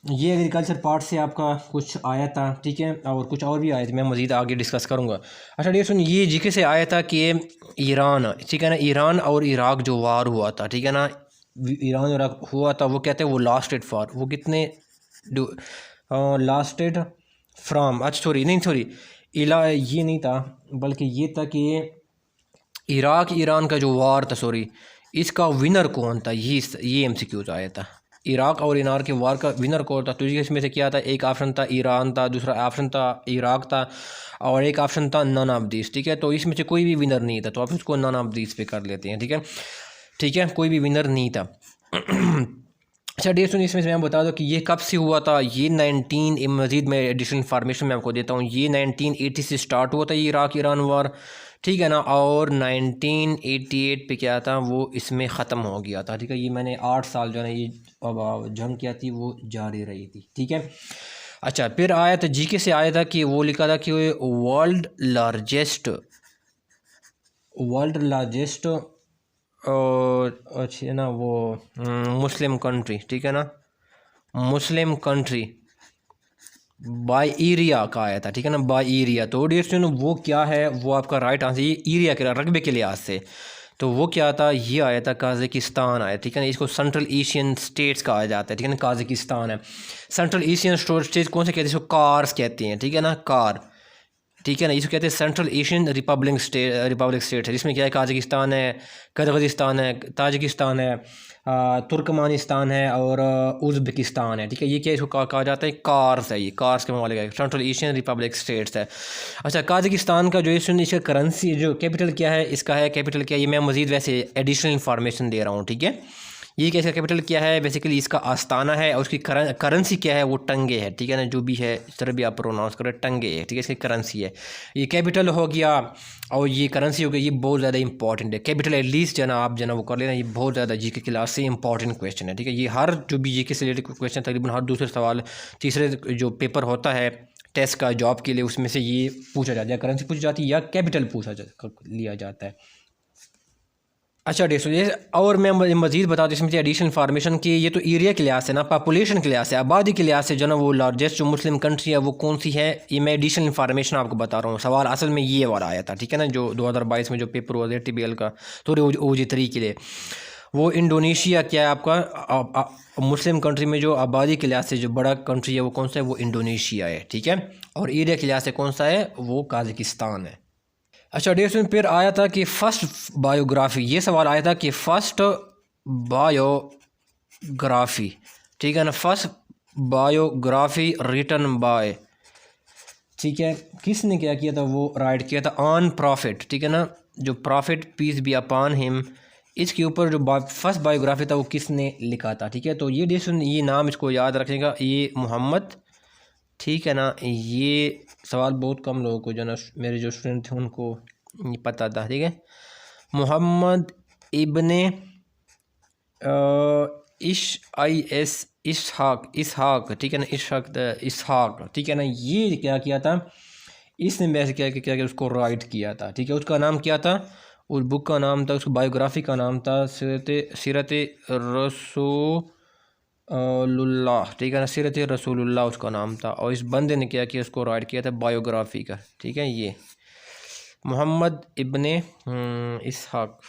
ये एग्रीकल्चर पार्ट से आपका कुछ आया था, ठीक है, और कुछ और भी आए थे, मैं मज़ीद आगे डिस्कस करूँगा। अच्छा ये सुन, ये जीके से आया था कि ईरान, ठीक है ना, ईरान और इराक जो वार हुआ था, ठीक है ना, ईरान और इराक हुआ था, वो कहते हैं वो लास्टेड फॉर, वो कितने लास्टेड फ्राम, अच्छा सॉरी नहीं सॉरी, इला ये नहीं था, बल्कि ये था कि इराक ईरान का जो वार था, सॉरी, इसका विनर कौन था, ये MCQ आया था। इराक और ईरान के वार का विनर कौन था, तो इसमें से क्या था, एक ऑप्शन था ईरान था, दूसरा ऑप्शन था इराक था, और एक ऑप्शन था नन ऑफ दिस, ठीक है। तो इसमें से कोई भी विनर नहीं था, तो आप इसको नन ऑफ दिस पे कर लेते हैं, ठीक है, ठीक है, कोई भी विनर नहीं था। अच्छा डेट सुनिए, इसमें मैं बता दूं कि ये कब से हुआ था, ये 19 मज़ीद मैं एडिशनल इन्फॉर्मेशन मैं आपको देता हूँ, ये 1980 से स्टार्ट हुआ था ये इराक ईरान वार, ठीक है ना, और 1988 पे क्या था, वो इसमें ख़त्म हो गया था, ठीक है। ये मैंने 8 साल जो है ये अब जंग क्या थी वो जारी रही थी, ठीक है। अच्छा फिर आया था जीके से आया था कि वो लिखा था कि वर्ल्ड लार्जेस्ट अच्छा ना वो मुस्लिम कंट्री, ठीक है ना, मुस्लिम कंट्री बाय एरिया का आया था, ठीक है ना, बाय एरिया। तो डियर वो क्या है, वो आपका राइट आंसर, ये एरिया के रकबे के लिहाज से, तो वो क्या था, ये आया था काज़किस्तान आया, ठीक है ना। इसको सेंट्रल एशियन स्टेट्स कहा जाता है, ठीक है ना, काज़किस्तान है। सेंट्रल एशियन स्टेट्स कौन से कहते हैं, इसको कार्स कहते हैं, ठीक है ना, कार, ठीक है ना। इसको कहते हैं सेंट्रल एशियन रिपब्लिक स्टेट है, जिसमें क्या है, काज़किस्तान है, कज़किस्तान है, ताजिकिस्तान है, तुर्कमानिस्तान है, और उज़्बेकिस्तान है, ठीक है। ये क्या इसको कहा जाता है, कार्स है, ये कार्स के मामले का सेंट्रल एशियन रिपब्लिक स्टेट्स है। अच्छा काज़किस्तान का जो इसका करेंसी जो कैपिटल क्या है, इसका है कैपिटल क्या है, ये मैं मज़ीद वैसे एडिशनल इन्फॉर्मेशन दे रहा हूँ, ठीक है। ये क्या इसका कैपिटल क्या है, बेसिकली इसका आस्ताना है, और उसकी करेंसी क्या है, वो टंगे है, ठीक है ना, जो भी है इस तरह भी आप प्रोनाउंस करें, टंगे है, ठीक है, इसकी करेंसी है। ये कैपिटल हो गया और ये करेंसी हो गई, ये बहुत ज़्यादा इंपॉर्टेंट है। कैपिटल एटलीस्ट जना आप जना वो कर लेना, ये बहुत ज़्यादा जीके क्लास से इंपॉर्टेंट क्वेश्चन है, ठीक है। ये हर जो भी जीके से रिलेटेड क्वेश्चन तकरीबन हर दूसरे सवाल तीसरे जो पेपर होता है टेस्ट का जॉब के लिए, उसमें से ये पूछा जाता है, करेंसी पूछी जाती है या कैपिटल लिया जाता है। अच्छा डेढ़ ये और मैं मज़ीद बता दूँ इसमें एडिशनल इन्फॉर्मेशन की, ये तो एरिया के लिहाज से ना, पॉपुलेशन के लिहाज से, आबादी के लिहाज से जो ना वो लार्जेस्ट जो मुस्लिम कंट्री है वो कौन सी है, ये मैं एडिशनल इन्फॉर्मेशन आपको बता रहा हूँ। सवाल असल में ये वाला आया था, ठीक है ना, जो 2022 में जो पेपर हुआ था TBL का, तो OG3 के लिए, वो इंडोनेशिया क्या है आपका मुस्लिम कंट्री में जो आबादी के लिहाज से जो बड़ा कंट्री है वो कौन सा है, वो इंडोनेशिया है, ठीक है। और एरिया के लिहाज से कौन सा है, वो काज़किस्तान है। अच्छा डेढ़ में फिर आया था कि फ़र्स्ट बायोग्राफी, ये सवाल आया था कि फ़र्स्ट बायोग्राफी, ठीक है ना, फर्स्ट बायोग्राफी रिटन बाय, ठीक है, किसने क्या किया था, वो राइट किया था ऑन प्रॉफिट, ठीक है ना, जो profit piece be upon him, इसके ऊपर जो फर्स्ट बायोग्राफी था वो किसने लिखा था, ठीक है। तो ये डेढ़ ये नाम इसको याद रखने ये मोहम्मद, ठीक है ना, ये सवाल बहुत कम लोगों को जो ना मेरे जो स्टूडेंट थे उनको नहीं पता था, ठीक है। मोहम्मद इब्ने इसहाक, ठीक है ना, इसहाक, ठीक है ना, ये क्या किया था, इसने वैसे क्या उसको राइट किया था, ठीक है। उसका नाम क्या था, उस बुक का नाम था, उसकी बायोग्राफी का नाम था सीरत रसूलुल्लाह, ठीक है ना, सीरत रसूलुल्लाह उसका नाम था। और इस बंदे ने क्या किया, उसको राइट किया था बायोग्राफी का, ठीक है, ये मोहम्मद इब्ने इसहाक।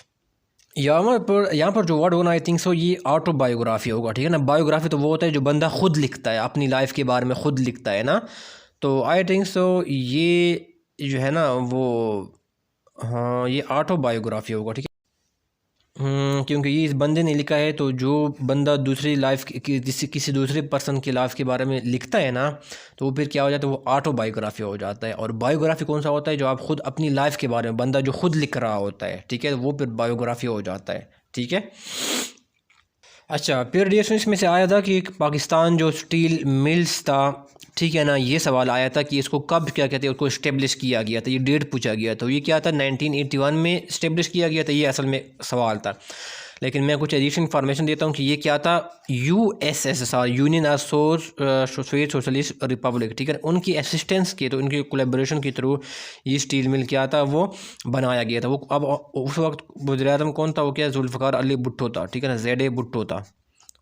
यहाँ पर जो वर्ड होना आई थिंक सो ये ऑटोबायोग्राफी होगा, ठीक है ना। बायोग्राफी तो वो होता है जो बंदा खुद लिखता है, अपनी लाइफ के बारे में खुद लिखता है ना, तो आई थिंक सो ये जो है ना वो, हाँ ये ऑटोबायोग्राफी होगा, ठीक है। क्योंकि ये इस बंदे ने लिखा है, तो जो बंदा दूसरी लाइफ की किसी दूसरे पर्सन की लाइफ के बारे में लिखता है ना, तो वो फिर क्या हो जाता है, वो ऑटोबायोग्राफी हो जाता है। और बायोग्राफी कौन सा होता है, जो आप खुद अपनी लाइफ के बारे में बंदा जो खुद लिख रहा होता है, ठीक है, वो फिर बायोग्राफी हो जाता है, ठीक है। अच्छा, फिर रिएक्शन इसमें से आया था कि पाकिस्तान जो स्टील मिल्स था, ठीक है ना, ये सवाल आया था कि इसको कब क्या कहते हैं उसको इस्टेब्लिश किया गया था, ये डेट पूछा गया। तो ये क्या था, 1981 में इस्टेब्लिश किया गया था, ये असल में सवाल था। लेकिन मैं कुछ एडिशनल इन्फॉर्मेशन देता हूँ कि ये क्या था, USSR, union of Soviet socialist Republic, ठीक है, उनकी असिस्टेंस के, तो उनकी कोलेब्रेशन के थ्रू ये स्टील मिल क्या था वो बनाया गया था। वो अब उस वक्त वज़ीर-ए-आज़म कौन था, वो क्या, जुल्फ़िकार अली भुट्टो था, ठीक है ना, ZA भुट्टो था।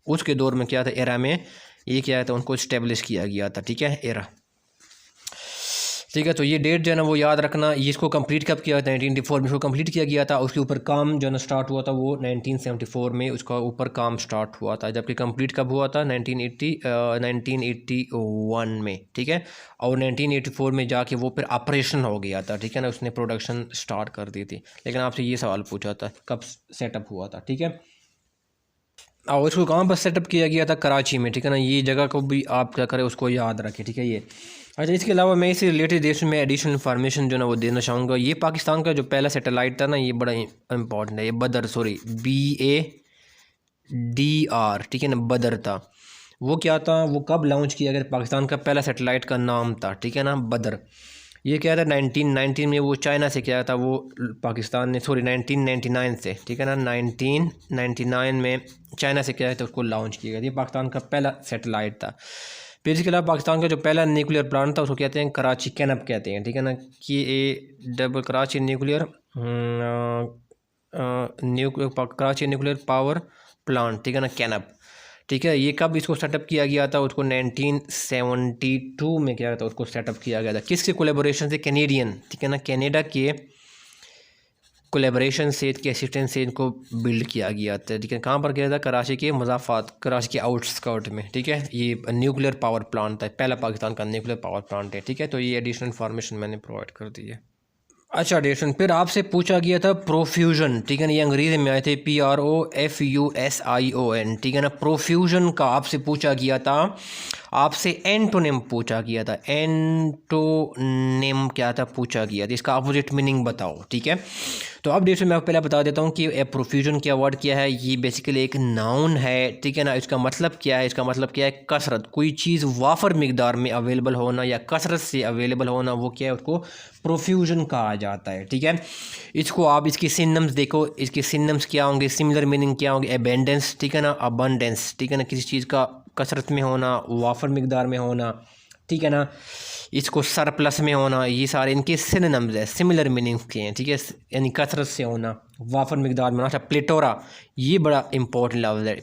उसके दौर में क्या था, एरा में ये क्या था, उनको इस्टेब्लिश किया गया था, ठीक है, एरा, ठीक है। तो ये डेट जो है ना वो याद रखना। ये इसको कंप्लीट कब किया, 1984 में इसको कंप्लीट किया गया था। उसके ऊपर काम जो है ना स्टार्ट हुआ था वो 1974 में उसका ऊपर काम स्टार्ट हुआ था, जबकि कंप्लीट कब हुआ था, 1981 में, ठीक है। और 1984 में जाके वो फिर ऑपरेशन हो गया था, ठीक है ना, उसने प्रोडक्शन स्टार्ट कर दी थी। लेकिन आपसे ये सवाल पूछा था कब सेटअप हुआ था, ठीक है। और इसको कहाँ पर सेटअप किया गया था, कराची में, ठीक है ना। ये जगह को भी आप क्या करें उसको याद रखें, ठीक है। ये अच्छा, इसके अलावा मैं इससे रिलेटेड देश में एडिशनल इन्फॉर्मेशन जो ना वो देना चाहूँगा। ये पाकिस्तान का जो पहला सैटेलाइट था ना, ये बड़ा इंपॉर्टेंट है, ये बदर, सॉरी BADR, ठीक है ना, बदर था। वो क्या था, वो कब लॉन्च किया गया, पाकिस्तान का पहला सैटेलाइट का नाम था, ठीक है ना, बदर। ये क्या था, 1919 में वो चाइना से क्या था, वो पाकिस्तान ने, सॉरी 1999 से, ठीक है ना, 1999 में चाइना से क्या था उसको लॉन्च किया गया। ये पाकिस्तान का पहला सैटेलाइट था। फिर इसके अलावा पाकिस्तान का जो पहला न्यूक्लियर प्लांट था उसको कहते हैं कराची कैनप कहते हैं, ठीक है ना, KA Karachi nuclear Karachi nuclear power plant, ठीक है ना, कैनप, ठीक है। ये कब इसको सेटअप किया गया था, उसको 1972 में क्या था उसको सेटअप किया गया था। किसके कोलेबोरेशन से, कैनेडियन, ठीक है ना, कनाडा के कोलेबोरेशन से, इसके असिस्टेंस से इनको बिल्ड किया गया था, ठीक है। कहाँ पर किया था, कराची के मज़ाफ़ात, कराची के आउटस्कर्ट में, ठीक है। ये न्यूक्लियर पावर प्लांट था, पहला पाकिस्तान का न्यूक्लियर पावर प्लांट है, ठीक है। तो ये एडिशनल इन्फॉर्मेशन मैंने प्रोवाइड कर दी है। अच्छा एडिशन, फिर आपसे पूछा गया था प्रोफ्यूजन, ठीक है ना, ये अंग्रेज़ी में आए थे PROFUSION, ठीक है ना। प्रोफ्यूजन का आपसे पूछा गया था, आपसे एंटोनिम पूछा गया था, एंटोनिम क्या था पूछा गया था, इसका अपोजिट मीनिंग बताओ, ठीक है। तो अब देखिए मैं आपको पहले बता देता हूँ कि प्रोफ्यूजन क्या वर्ड क्या है। ये बेसिकली एक नाउन है, ठीक है ना। इसका मतलब क्या है, इसका मतलब क्या है, कसरत, कोई चीज़ वाफर मिकदार में अवेलेबल होना या कसरत से अवेलेबल होना, वो क्या है, उसको प्रोफ्यूजन कहा जाता है, ठीक है। इसको आप इसकी सिनोनिम्स देखो, इसके सिनोनिम्स क्या होंगे, सिमिलर मीनिंग क्या होंगे, एबेंडेंस, ठीक है ना, अबंडेंस, ठीक है ना, किसी चीज़ का कसरत में होना, वाफर मिकदार में होना, ठीक है ना, इसको सरप्लस में होना, ये सारे इनके सिनोनिम्स है, सिमिलर मीनिंग्स के हैं, ठीक है। यानी कसरत से होना, वाफर मिकदार में होना। अच्छा, प्लेटोरा, ये बड़ा इंपॉर्टेंट लफ्ज़ है,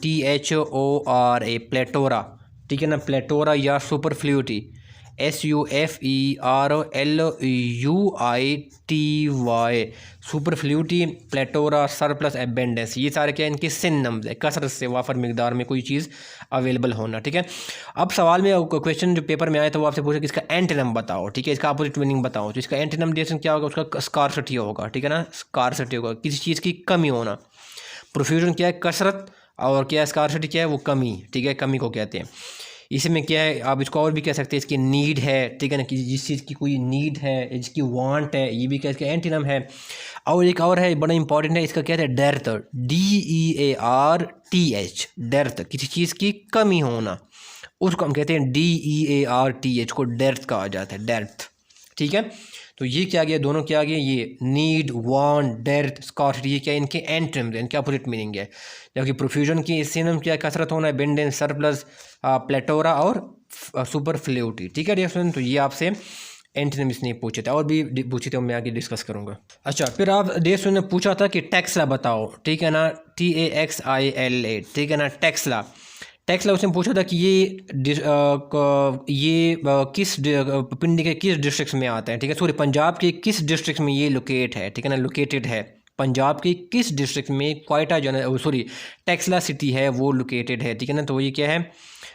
PLETHORA, प्लेटोरा, ठीक है ना, प्लेटोरा या सुपरफ्लूटी, SUFERLUITY, सुपरफ्लूटी, प्लेटोरा, सरप्लस, एबेंडेंस, ये सारे क्या इनके सिनोनिम्स है, कसरत से वाफर मिकदार में कोई चीज़ अवेलेबल होना, ठीक है। अब सवाल में क्वेश्चन जो पेपर में आया था वो आपसे पूछा कि इसका एंटोनिम बताओ, ठीक है, इसका अपोजिट मीनिंग बताओ। तो इसका एंटोनिम डेफिनेशन क्या होगा, उसका स्कार्सिटी होगा, ठीक है ना, स्कार्सिटी होगा, किसी चीज़ की कमी होना। प्रोफ्यूजन क्या है, कसरत, और क्या है स्कार्सिटी क्या है, वो कमी, ठीक है, कमी को कहते हैं। इसमें क्या है, आप इसको और भी कह सकते हैं, इसकी नीड है, ठीक है ना, कि जिस चीज़ की कोई नीड है, जिसकी वांट है, ये भी क्या इसका एंटोनिम है। और एक और है बड़ा इंपॉर्टेंट है, इसका क्या है, डेर्थ, DEARTH, डेर्थ, किसी चीज़ की कमी होना, उसको हम कहते हैं DEARTH, को डेर्थ कहा जाता है, डेर्थ, ठीक है। तो ये क्या गया, दोनों क्या गया, ये नीड, वांट, डेर्थ, स्कार्सिटी, ये क्या इनके एंटोनिम्स हैं, इनके अपोजिट मीनिंग है। जबकि प्रोफ्यूजन की सिनोनिम क्या है, कसरत होना, एबेंडेंस, सरप्लस, प्लेटोरा और सुपरफ्लूटी, ठीक है डियर। तो ये आपसे एंटोनिम्स नहीं पूछे थे, और भी पूछे थे, मैं आगे डिस्कस करूँगा। अच्छा, फिर आप देश ने पूछा था कि टेक्सला बताओ, ठीक है ना, TAXILA, ठीक है ना, टेक्सला, टेक्सला उसने पूछा था कि ये किस पिंडी के किस डिस्ट्रिक्ट में आता है, ठीक है, सॉरी पंजाब के किस डिस्ट्रिक्ट में ये लोकेट है, ठीक है ना, लोकेटेड है, पंजाब के किस डिस्ट्रिक्ट में क्वाइटा जो है, सॉरी टेक्सला सिटी है वो लोकेटेड है, ठीक है ना। तो ये क्या है,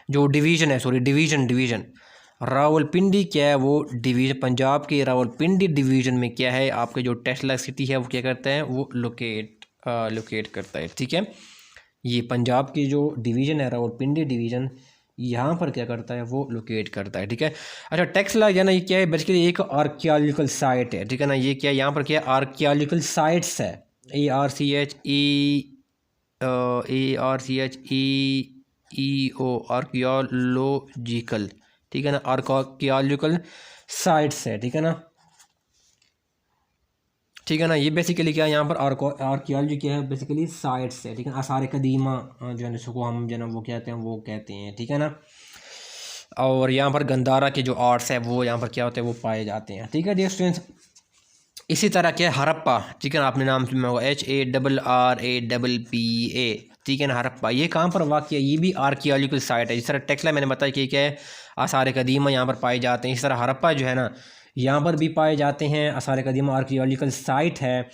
जो डिवीज़न है, सॉरी डिवीज़न रावलपिंडी क्या है, वो डिवीज़न, पंजाब के रावलपिंडी डिवीज़न में क्या है, आपके जो टेक्सला सिटी है वो क्या करता है, वो लोकेट करता है, ठीक है। ये पंजाब की जो डिवीज़न है रावलपिंडी डिवीज़न, यहाँ पर क्या करता है, वो लोकेट करता है, ठीक है। अच्छा, टेक्सला या ना ये क्या है, बेसिकली एक आर्कियोलॉजिकल साइट है, ठीक है ना। ये क्या है, यहाँ पर क्या है, आर्कियोलॉजिकल साइट्स है, ARCHEO आर्कियोलॉजिकल, ठीक है ना, आर्कियोलॉजिकल साइट्स है, ठीक है ना, ठीक है ना। ये बेसिकली क्या है, यहाँ पर आर्कियोलॉजी क्या है, बेसिकली साइट्स है, ठीक है, आसार कदीमा जो है जिसको हम जो है वो कहते हैं, ठीक है ना। और यहाँ पर गंदारा के जो आर्ट्स है वो यहाँ पर क्या होते हैं, वो पाए जाते हैं, ठीक है डियर स्टूडेंट्स। इसी तरह क्या है हड़प्पा, ठीक है ना, आपने नाम सुना होगा HARRAPPA, ठीक है ना, हड़प्पा। ये कहाँ पर वाक़ है, ये भी आर्कियोलॉजिकल साइट है। जिस तरह टेक्सला मैंने बताया कि क्या है, आसार कदीमा यहाँ पर पाए जाते हैं, इस तरह हड़प्पा जो है ना यहाँ पर भी पाए जाते हैं, आसार कदीमा आर्कियोलॉजिकल साइट है।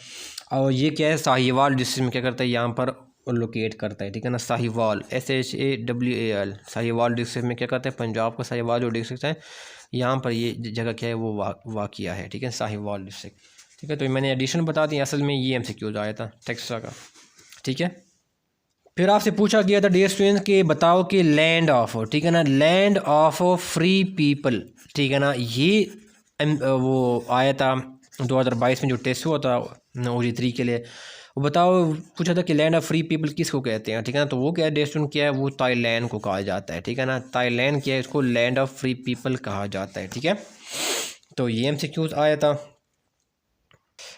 और ये क्या है, साहिवाल डिस्ट्रिक्ट में क्या करता है, यहाँ पर लोकेट करता है, ठीक है ना, साहिवाल SHAWAL, साहिवाल डिस्ट्रिक्ट में क्या करता है, पंजाब का साहिवाल जो डिस्ट्रिक्ट है यहाँ पर ये जगह क्या है वो वाक़िया है, ठीक है, साहिवाल डिस्ट्रिक्ट, ठीक है। तो मैंने एडिशन बता दी, असल में ये MCQ आया था टेक्सला का, ठीक है। फिर आपसे पूछा गया था डियर स्टूडेंट्स कि बताओ कि लैंड ऑफ, ठीक है ना, लैंड ऑफ फ्री पीपल, ठीक है ना, ये वो आया था 2022 में जो टेस्ट हुआ था OG3 के लिए। वो बताओ, पूछा था कि लैंड ऑफ फ्री पीपल किसको कहते हैं, ठीक है ना। तो वो क्या है डियर स्टूडेंट, क्या है वो थाईलैंड को कहा जाता है, ठीक है ना, थाईलैंड क्या है, इसको लैंड ऑफ फ्री पीपल कहा जाता है, ठीक है। तो ये MCQ आया था।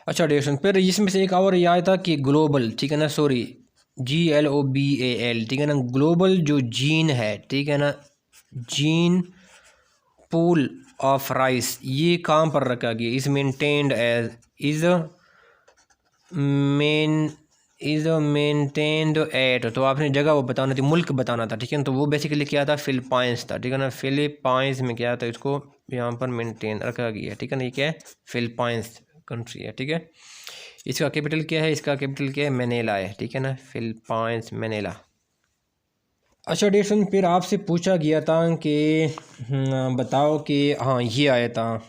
अच्छा डियर, फिर इसमें से एक और ये आया था कि ग्लोबल, ठीक है ना, सॉरी GLOBAL, ठीक है ना, ग्लोबल जो जीन है, ठीक है ना, जीन पूल ऑफ राइस, ये कहाँ पर रखा गया, is maintained as is maintained at, तो आपने जगह वो बताना थी, मुल्क बताना था, ठीक है ना। तो वो बेसिकली क्या था, फिलिपाइंस था, ठीक है ना, फिलिपाइंस में क्या था, इसको यहाँ पर मेंटेन रखा गया है, ठीक है ना। ये क्या है, फिलिपाइंस कंट्री है, ठीक है। इसका कैपिटल क्या है, इसका कैपिटल क्या है, मैनिला है, ठीक है ना, फिलिपाइंस मैनिला। अच्छा डियर, फिर आपसे पूछा गया था कि बताओ कि हाँ ये आया था,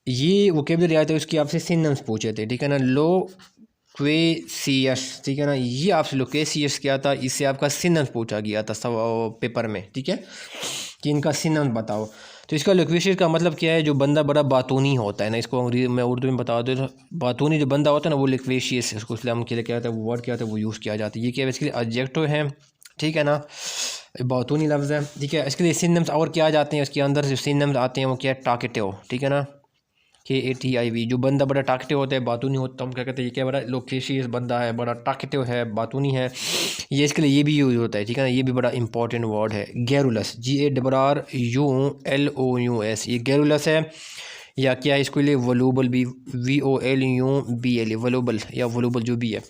ये वोकेबलरी आया था, उसकी आपसे सिनोनिम्स पूछे थे, ठीक है ना। लोक्वेशियस, ठीक है ना, ये आपसे लोक्वेशियस क्या था, इससे आपका सिनोनिम्स पूछा गया था सब पेपर में, ठीक है, कि इनका सिनोनिम्स बताओ। तो इसका लोक्वेशियस का मतलब क्या है, जो बंदा बड़ा बातूनी होता है ना, इसको मैं उर्दू में बता दूँ तो बातूनी जो बंदा होता है ना वो लोक्वेशियस है, उसको इस्लाम के लिए क्या होता है, वो वर्ड क्या होता है, वो यूज़ किया जाता है। ये क्या है, इसके लिए एडजेक्टिव है, ठीक है ना, बातूनी लफ्ज़ है, ठीक है। इसके लिए सिनोनिम्स और क्या जाते हैं, उसके अंदर जो सिनोनिम्स आते हैं वो क्या है, टॉकेटिव, ठीक है ना, KATIV, जो बंदा बड़ा टाकटिव होता है, बातूनी होता है, हम क्या कहते हैं, ये क्या बड़ा लोकेशियस बंदा है, बड़ा टाकटिव है, बातूनी है, ये इसके लिए ये भी यूज़ होता है, ठीक है ना। ये भी बड़ा इंपॉर्टेंट वर्ड है, गैरुलस, GARRULOUS, ये गैरुलस है। या क्या है, इसके लिए वलूबल भी, VOLUBL, वलूबल या वलूबल जो भी है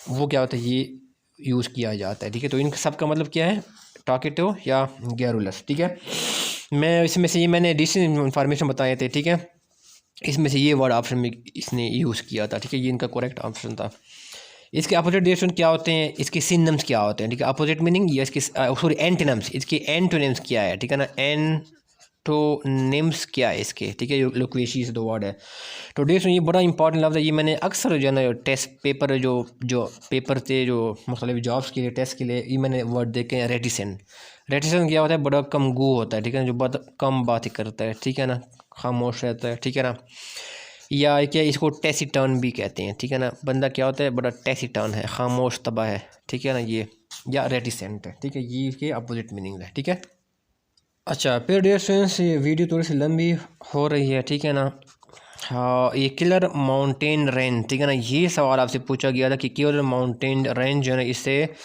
वो क्या होता है, ये यूज़ किया जाता है, ठीक है। तो इन सब का मतलब क्या है, टाकटिव या गैरुलस, ठीक है। मैं इसमें से ये मैंने एडिशनल इन्फॉर्मेशन बताए थे, ठीक है, इसमें से ये वर्ड ऑप्शन में इसने यूज़ किया था, ठीक है, ये इनका करेक्ट ऑप्शन था। इसके अपोजिट डिरेक्शन क्या होते हैं, इसके सिनोनिम्स क्या होते हैं, ठीक है, अपोजिट मीनिंग, या इसके सॉरी एंटोनिम्स, इसके एंटोनिम्स क्या है, ठीक है ना, एंटोनिम्स क्या है इसके, ठीक है, लोक्वेशियस दो वर्ड है। तो डिरेक्शन ये बड़ा इंपॉर्टेंट लफ्ज़ है, ये मैंने अक्सर जो है ना टेस्ट पेपर जो पेपर थे, जो मुख्तलिफ जॉब्स के लिए टेस्ट के लिए, ये मैंने वर्ड देखे हैं, रेटिसेंट। रेटिसेंट क्या होता है, बड़ा कम गू होता है, ठीक है ना, जो बहुत कम बातें करता है, ठीक है ना, खामोश रहता है, ठीक है ना। या क्या इसको टैसिटर्न भी कहते हैं, ठीक है ना, बंदा क्या होता है, बड़ा टैसिटर्न है, खामोश तबाह है, ठीक है ना, ये या रेटिसेंट है, ठीक है, ये इसके अपोजिट मीनिंग है, ठीक है। अच्छा फिर डियर स्टूडेंट्स, ये वीडियो थोड़ी सी लंबी हो रही है, ठीक है ना। हाँ, ये किलर माउंटेन रेंज, ठीक है ना, ये सवाल आपसे पूछा गया था कि किलर माउंटेन रेंज जो है ना, इससे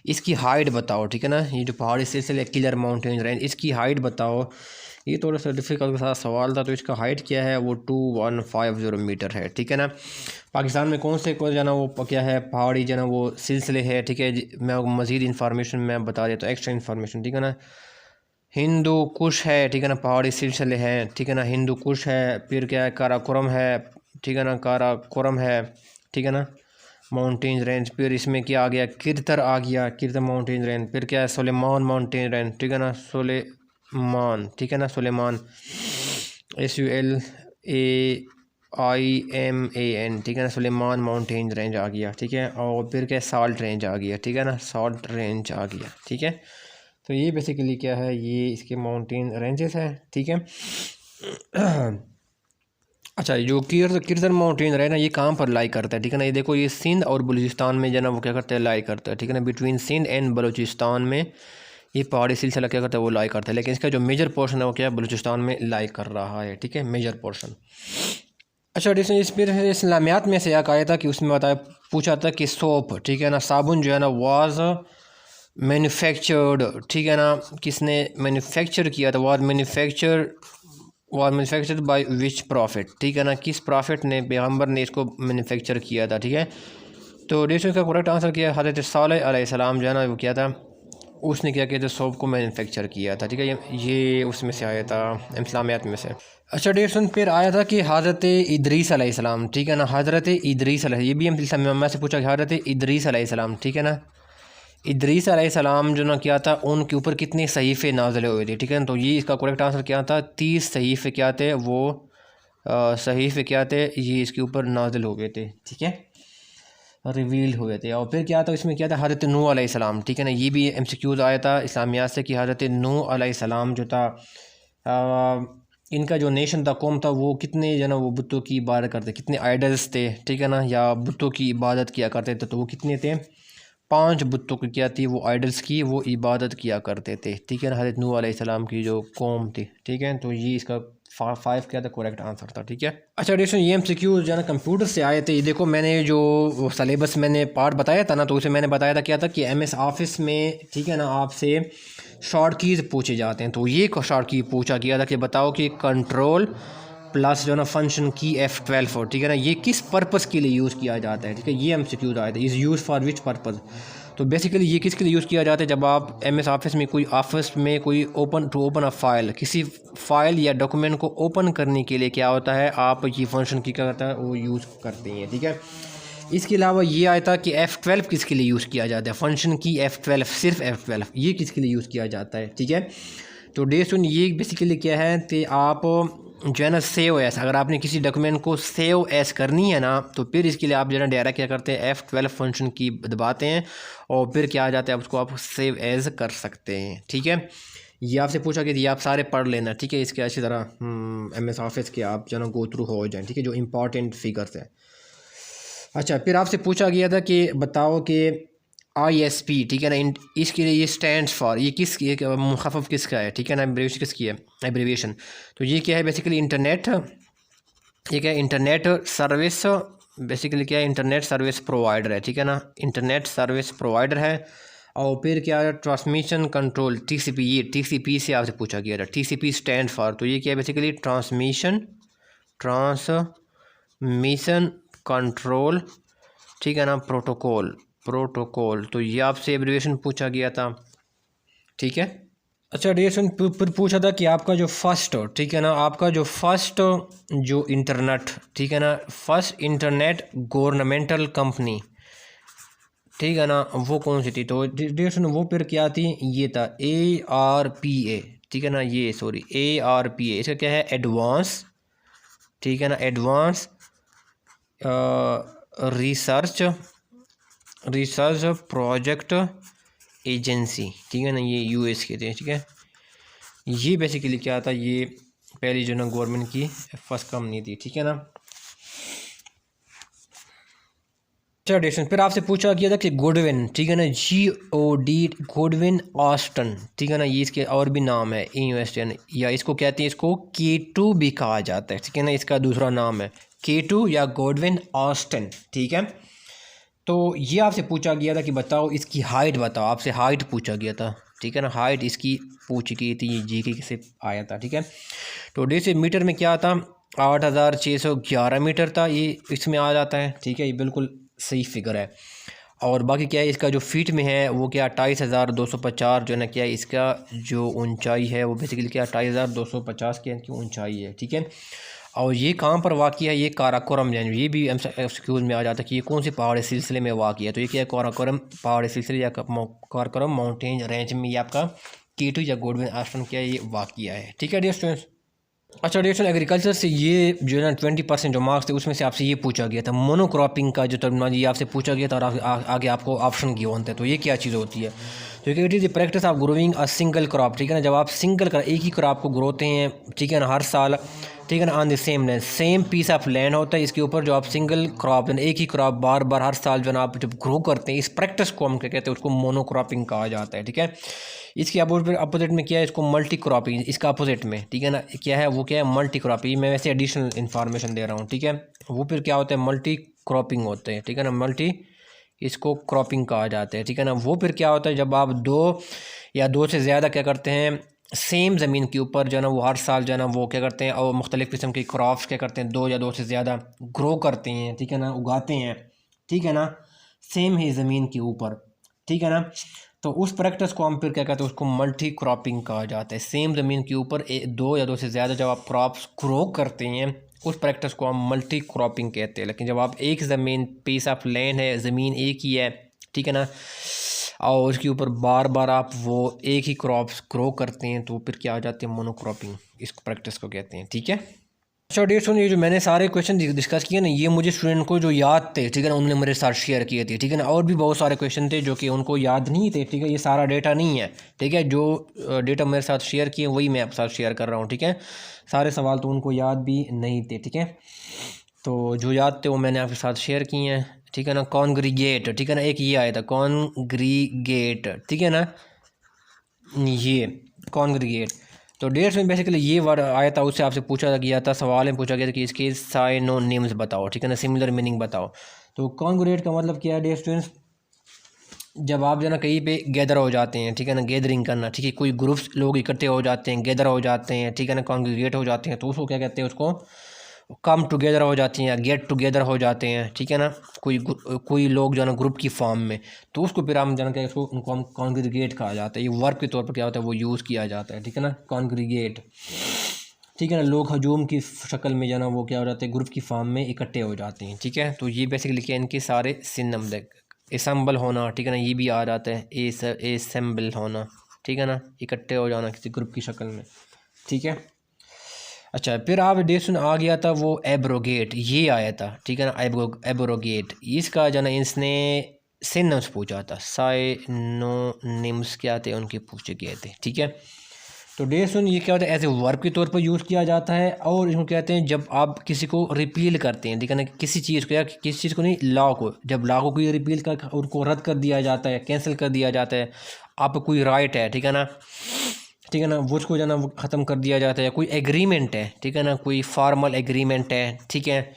इसकी हाइट बताओ, ठीक है ना, ये जो पहाड़ी सिलसिले किलर माउंटेन रेंज, इसकी हाइट बताओ। ये थोड़ा सा डिफ़िकल्ट सा सवाल था। तो इसका हाइट क्या है, वो 2150 मीटर है, ठीक है ना। पाकिस्तान में कौन से जो है ना वो क्या है, पहाड़ी जो है ना वो सिलसिले है, ठीक है। मैं मज़ीद इन्फॉर्मेशन मैं बता देता हूँ, एक्स्ट्रा इन्फॉर्मेशन, ठीक है ना। हिंदू कुश है, ठीक है ना, पहाड़ी सिलसिले हैं, ठीक है ना, हिंदू कुश है। फिर क्या है, काराकोरम है, ठीक है ना, काराकोरम है, ठीक है ना, माउंटेन रेंज। फिर इसमें क्या आ गया, किरतर आ गया, किरतर माउंटेन रेंज। फिर क्या है, सुलेमान माउंटेन रेंज, ठीक है ना, सुलेमान, ठीक है ना, सुलेमान, SULAIMAN, ठीक है ना, सुलेमान माउंटेन रेंज आ गया, ठीक है। और फिर क्या, साल्ट रेंज आ गया, ठीक है ना, साल्ट रेंज आ गया, ठीक है। तो ये बेसिकली क्या है, ये इसके माउंटेन रेंजेस हैं, ठीक है। अच्छा, जो किरजर माउंटेन रहे ना, ये कहाँ पर लाई करता है, ठीक है ना। ये देखो, ये सिंध और बलूचिस्तान में जो ना वो क्या करता है, लाई करता है, ठीक है ना। बिटवीन सिंध एंड बलूचिस्तान में ये पहाड़ी सिलसिला क्या करता है, वो लाई करता है। लेकिन इसका जो मेजर पोर्शन है वो क्या है, बलूचिस्तान में लाई कर रहा है, ठीक है, मेजर पोर्शन। अच्छा, इस फिर इस्लामियात में से एक आया था कि उसमें बताया, पूछा था कि सोप, ठीक है ना, साबुन जो है ना, वाज मैन्युफैक्चर्ड, ठीक है ना, किसने मैन्युफैक्चर किया था, was manufactured by which profit, ठीक है ना, किस प्रॉफिट ने, पैगम्बर ने इसको मैन्युफैक्चर किया था, ठीक है। तो डिस्ट्रिक्ट का करेक्ट आंसर किया हज़रत सालेह अलैहिस्सलाम जो है ना, वो किया था, उसने क्या किया था, सोप को मैन्युफैक्चर किया था, ठीक है। ये उसमें से आया था, इस्लामियात में से। अच्छा, डेढ़ फिर आया था कि हज़रत इदरीस अलैहिस्सलाम, ठीक है ना, हज़रत इदरीस अलैहि, ये भी हम से पूछा कि हज़रत इदरीस अलैहिस्सलाम, ठीक है ना, इदरीस अलैहिस्सलाम जो ना क्या था, उनके ऊपर कितने सहीफ़े नाज़िल हुए थे, ठीक है ना। तो ये इसका करेक्ट आंसर क्या था, 30 सहीफ़े क्या थे, वो सहीफ़े क्या थे, ये इसके ऊपर नाज़िल हो गए थे, ठीक है, रिवील हुए थे। और फिर क्या था, इसमें क्या था, हज़रत नूह अलैहिस्सलाम, ठीक है ना, ये भी MCQs आया था इस्लामियात से कि हज़रत नूह अलैहिस्सलाम जो था, इनका जो नेशन था, कौम था, वो कितने जो ना वो बुतों की इबादत करते, कितने आइडल्स थे, ठीक है ना, या बुतों की इबादत किया करते थे। तो वो कितने थे, 5 बुतों की क्या थी, वो आइडल्स की वो इबादत किया करते थे, ठीक है ना, हज़रत नूह अलैहिस्सलाम की जो कौम थी, ठीक है। तो ये इसका 5 क्या था, करेक्ट आंसर था, ठीक है। अच्छा, एडिशन ये MCQ जो है ना कंप्यूटर से आए थे। ये देखो, मैंने जो सलेबस मैंने पार्ट बताया था ना, तो उसे मैंने बताया था क्या था कि MS ऑफिस में, ठीक है ना, आपसे शॉर्ट कीज़ पूछे जाते हैं। तो ये शॉर्ट की पूछा गया था कि बताओ कि कंट्रोल प्लस जो ना फंक्शन की F12 हो, ठीक है ना, ये किस पर्पज़ के लिए यूज़ किया जाता है, ठीक है। ये MCQ आए थे, is use for which purpose. तो बेसिकली ये किसके लिए यूज़ किया जाता है, जब आप MS ऑफिस में कोई ओपन अ फाइल, किसी फाइल या डॉक्यूमेंट को ओपन करने के लिए क्या होता है, आप ये फंक्शन की क्या करता है, वो यूज़ करते हैं, ठीक है। इसके अलावा ये आया था कि F12 किसके लिए यूज़ किया जाता है, फंक्शन की F12, सिर्फ F12 ये किसके लिए यूज़ किया जाता है, ठीक है। तो डेस्टोन ये बेसिकली क्या है कि आप जो है ना सेव एस, अगर आपने किसी डॉक्यूमेंट को सेव एस करनी है ना, तो फिर इसके लिए आप जो है ना डायरेक्ट क्या करते हैं, F12 फंक्शन की दबाते हैं और फिर क्या आ जाता है, उसको आप सेव एज कर सकते हैं, ठीक है। ये आपसे पूछा कि ये आप सारे पढ़ लेना, ठीक है, इसके अच्छी तरह MS ऑफिस के आप जो है ना गो थ्रू हो जाएँ, ठीक है, जो इंपॉर्टेंट फिगर्स हैं। अच्छा, फिर आपसे पूछा गया था कि बताओ कि ISP, ठीक है ना, इसके लिए ये स्टैंड्स फॉर, ये मुखफ़फ़ किसका है, ठीक है ना, एब्रीविएशन किसकी है, एब्रीविएशन। तो ये क्या है, बेसिकली इंटरनेट, ये क्या है, इंटरनेट सर्विस, बेसिकली क्या है, इंटरनेट सर्विस प्रोवाइडर है, ठीक है ना, इंटरनेट सर्विस प्रोवाइडर है। और फिर क्या है, ट्रांसमिशन कंट्रोल, TCP, ये TCP से आपसे पूछा गया था, TCP स्टैंड फॉर, तो ये क्या है, बेसिकली ट्रांसमिशन कंट्रोल, ठीक है ना, प्रोटोकॉल। तो ये आपसे एब्रीविएशन पूछा गया था, ठीक है। अच्छा, डियर फिर पूछा था कि आपका जो फर्स्ट, ठीक है ना, आपका जो फर्स्ट जो इंटरनेट, ठीक है ना, फर्स्ट इंटरनेट गवर्नमेंटल कंपनी, ठीक है ना, वो कौन सी थी। तो डियर वो फिर क्या थी, ये था ARPA, ठीक है ना, ये सॉरी ARPA, इसका क्या है, एडवांस, ठीक है ना, एडवांस रिसर्च प्रोजेक्ट एजेंसी, ठीक है ना, ये US के थे, ठीक है। ये बेसिकली क्या था, ये पहली जो ना गवर्नमेंट की फर्स्ट कंपनी थी, ठीक है ना। ट्रेडिशन फिर आपसे पूछा गया था कि गुडविन, ठीक है ना, GOD, गुडविन ऑस्टन, ठीक है ना, ये इसके और भी नाम है इन्वेस्टन, या इसको कहते हैं, इसको K2 भी कहा जाता है, ठीक है ना, इसका दूसरा नाम है K2 या गुडविन ऑस्टन, ठीक है। तो ये आपसे पूछा गया था कि बताओ इसकी हाइट बताओ, आपसे हाइट पूछा गया था, ठीक है ना, हाइट इसकी पूछी गई थी, ये GK से आया था, ठीक है। तो डेढ़ मीटर में क्या था, 8611 मीटर था, ये इसमें आ जाता है, ठीक है, ये बिल्कुल सही फिगर है। और बाकी क्या है, इसका जो फीट में है वो क्या 28,250 जो है ना, क्या है, इसका जो ऊंचाई है वो बेसिकली क्या 28,250 की ऊंचाई है, ठीक है। और ये कहाँ पर वाक़ है, ये काराकोरम, यानी ये भी एक्सक्यूज़ में आ जाता है कि ये कौन से पहाड़ी सिलसिले में वाक़ है। तो ये क्या है, काराकोरम पहाड़ी सिलसिले या काराकोरम माउंटेन रेंज में ये आपका K2 या गुडविन ऑस्टन क्या है, ये वाक़ है, ठीक है डियर स्टूडेंट्स। अच्छा डियर एग्रीकल्चर से ये जो है ना 20% जो मार्क्स थे उसमें से आपसे ये पूछा गया था, मोनोक्रॉपिंग का जो टर्मिनोलॉजी आपसे पूछा गया था, और आगे आपको ऑप्शन गिवन थे। तो ये क्या चीज़ होती है, तो it is the practice of growing a single crop, ठीक है ना, जब आप सिंगल एक ही क्रॉप को ग्रोते हैं, ठीक है ना, हर साल ठीक है ना, on the same land, same piece of land होता है, इसके ऊपर जो आप सिंगल क्रॉप एक ही क्रॉप बार बार हर साल जो ना आप जब ग्रो करते हैं, इस प्रैक्टिस को हम क्या कहते हैं, उसको मोनोक्रॉपिंग कहा जाता है। ठीक है, इसके अपोजिट में क्या है, इसको मल्टी क्रॉपिंग, इसका अपोजिट में, ठीक है ना, क्या है वो, क्या है मल्टी क्रॉपिंग। मैं वैसे एडिशनल इन्फॉर्मेशन दे रहा हूँ। ठीक है, वो फिर क्या होता है, मल्टी क्रॉपिंग होते हैं। ठीक है ना, मल्टी इसको क्रॉपिंग कहा जाता है। ठीक है ना, वो फिर क्या होता है, जब आप दो या दो से ज़्यादा क्या करते हैं, सेम ज़मीन के ऊपर जो है ना वो हर साल जो है ना वो क्या करते हैं, और मुख्तलिफ़ किस्म की क्रॉप्स क्या करते हैं, दो या दो से ज़्यादा ग्रो करते हैं। ठीक है ना, उगाते हैं। ठीक है ना, सेम ही ज़मीन के ऊपर। ठीक है ना, तो उस प्रैक्टिस को हम फिर क्या कहते हैं, उसको मल्टी क्रॉपिंग कहा जाता है। सेम ज़मीन के ऊपर दो या दो से ज़्यादा जब आप क्रॉप्स ग्रो करते हैं, उस प्रैक्टिस को हम मल्टी क्रॉपिंग कहते हैं। लेकिन जब आप एक ज़मीन, पीस ऑफ लैंड है, ज़मीन एक ही है, ठीक है ना, और उसके ऊपर बार बार आप वो एक ही क्रॉप्स ग्रो करते हैं, तो फिर क्या आ जाते हैं, मोनोक्रॉपिंग, इस प्रैक्टिस को कहते हैं। ठीक है, अच्छा डियर स्टूडेंट, ये जो मैंने सारे क्वेश्चन डिस्कस किए ना, ये मुझे स्टूडेंट को जो याद थे, ठीक है ना, उन्होंने मेरे साथ शेयर किए थे। ठीक है ना, और भी बहुत सारे क्वेश्चन थे जो कि उनको याद नहीं थे। ठीक है, ये सारा डेटा नहीं है। ठीक है, जो डेटा मेरे साथ शेयर किए वही मैं आपके साथ शेयर कर रहा हूँ। ठीक है, सारे सवाल तो उनको याद भी नहीं थे। ठीक है, तो जो याद थे वो मैंने आपके साथ शेयर किए हैं। ठीक है ना, कॉन्ग्रीगेट, ठीक है ना, एक ये आया था कॉन्ग्रीगेट। ठीक है ना, ये कॉन्ग्रीगेट, तो डेट्स में बेसिकली ये वर्ड आया था, उससे आपसे पूछा गया था, सवाल में पूछा गया था कि इसके साइनोनिम्स बताओ। ठीक है ना, सिमिलर मीनिंग बताओ। तो कॉन्ग्रीगेट का मतलब क्या है डियर स्टूडेंट्स, जब आप जो है ना कहीं पे गैदर हो जाते हैं, ठीक है ना, गैदरिंग करना, ठीक है, कोई ग्रुप्स लोग इकट्ठे हो जाते हैं, गैदर हो जाते हैं, ठीक है ना, कॉन्ग्रीगेट हो जाते हैं, तो उसको क्या कहते हैं, उसको कम टुगेदर हो जाती हैं या गेट टुगेदर हो जाते हैं। ठीक है ना, कोई लोग जो है ना ग्रुप की फॉर्म में, तो उसको फिर हम जान के उसको उनको हम कॉन्ग्रीगेट कहा जाता है। ये वर्ब के तौर पर क्या होता है, वो यूज़ किया जाता है। ठीक है ना, कॉन्ग्रीगेट। ठीक है ना, लोग हजूम की शक्ल में जो है ना वो क्या हो जाते हैं, ग्रुप की फॉर्म में इकट्ठे हो जाते हैं। ठीक है, तो ये बेसिकली क्या, इनके सारे सिनम देख, एसेंबल होना, ठीक है ना, ये भी आ जाता है, एसेंबल होना। ठीक है ना, इकट्ठे हो जाना किसी ग्रुप की शक्ल में। ठीक है, अच्छा, फिर आप डेसन आ गया था वो एब्रोगेट, ये आया था। ठीक है ना, एब्रोगेट, इसका जो ना इसने सिनोनिम्स पूछा था, साइनोनिम्स क्या थे उनके पूछे गए थे। ठीक है, तो डेसन ये क्या होता है, एज ए वर्ब के तौर पर यूज़ किया जाता है, और इसको कहते हैं जब आप किसी को रिपील करते हैं। ठीक है ना, किसी चीज़ को, या किसी चीज़ को नहीं, लॉ को, जब लॉ को कोई रिपील कर उनको रद्द कर दिया जाता है, कैंसिल कर दिया जाता है, आपको कोई राइट है, ठीक है ना, ठीक है ना, वो उसको जो है ना वो ख़त्म कर दिया जाता है। कोई एग्रीमेंट है, ठीक है ना, कोई फॉर्मल एग्रीमेंट है, ठीक है,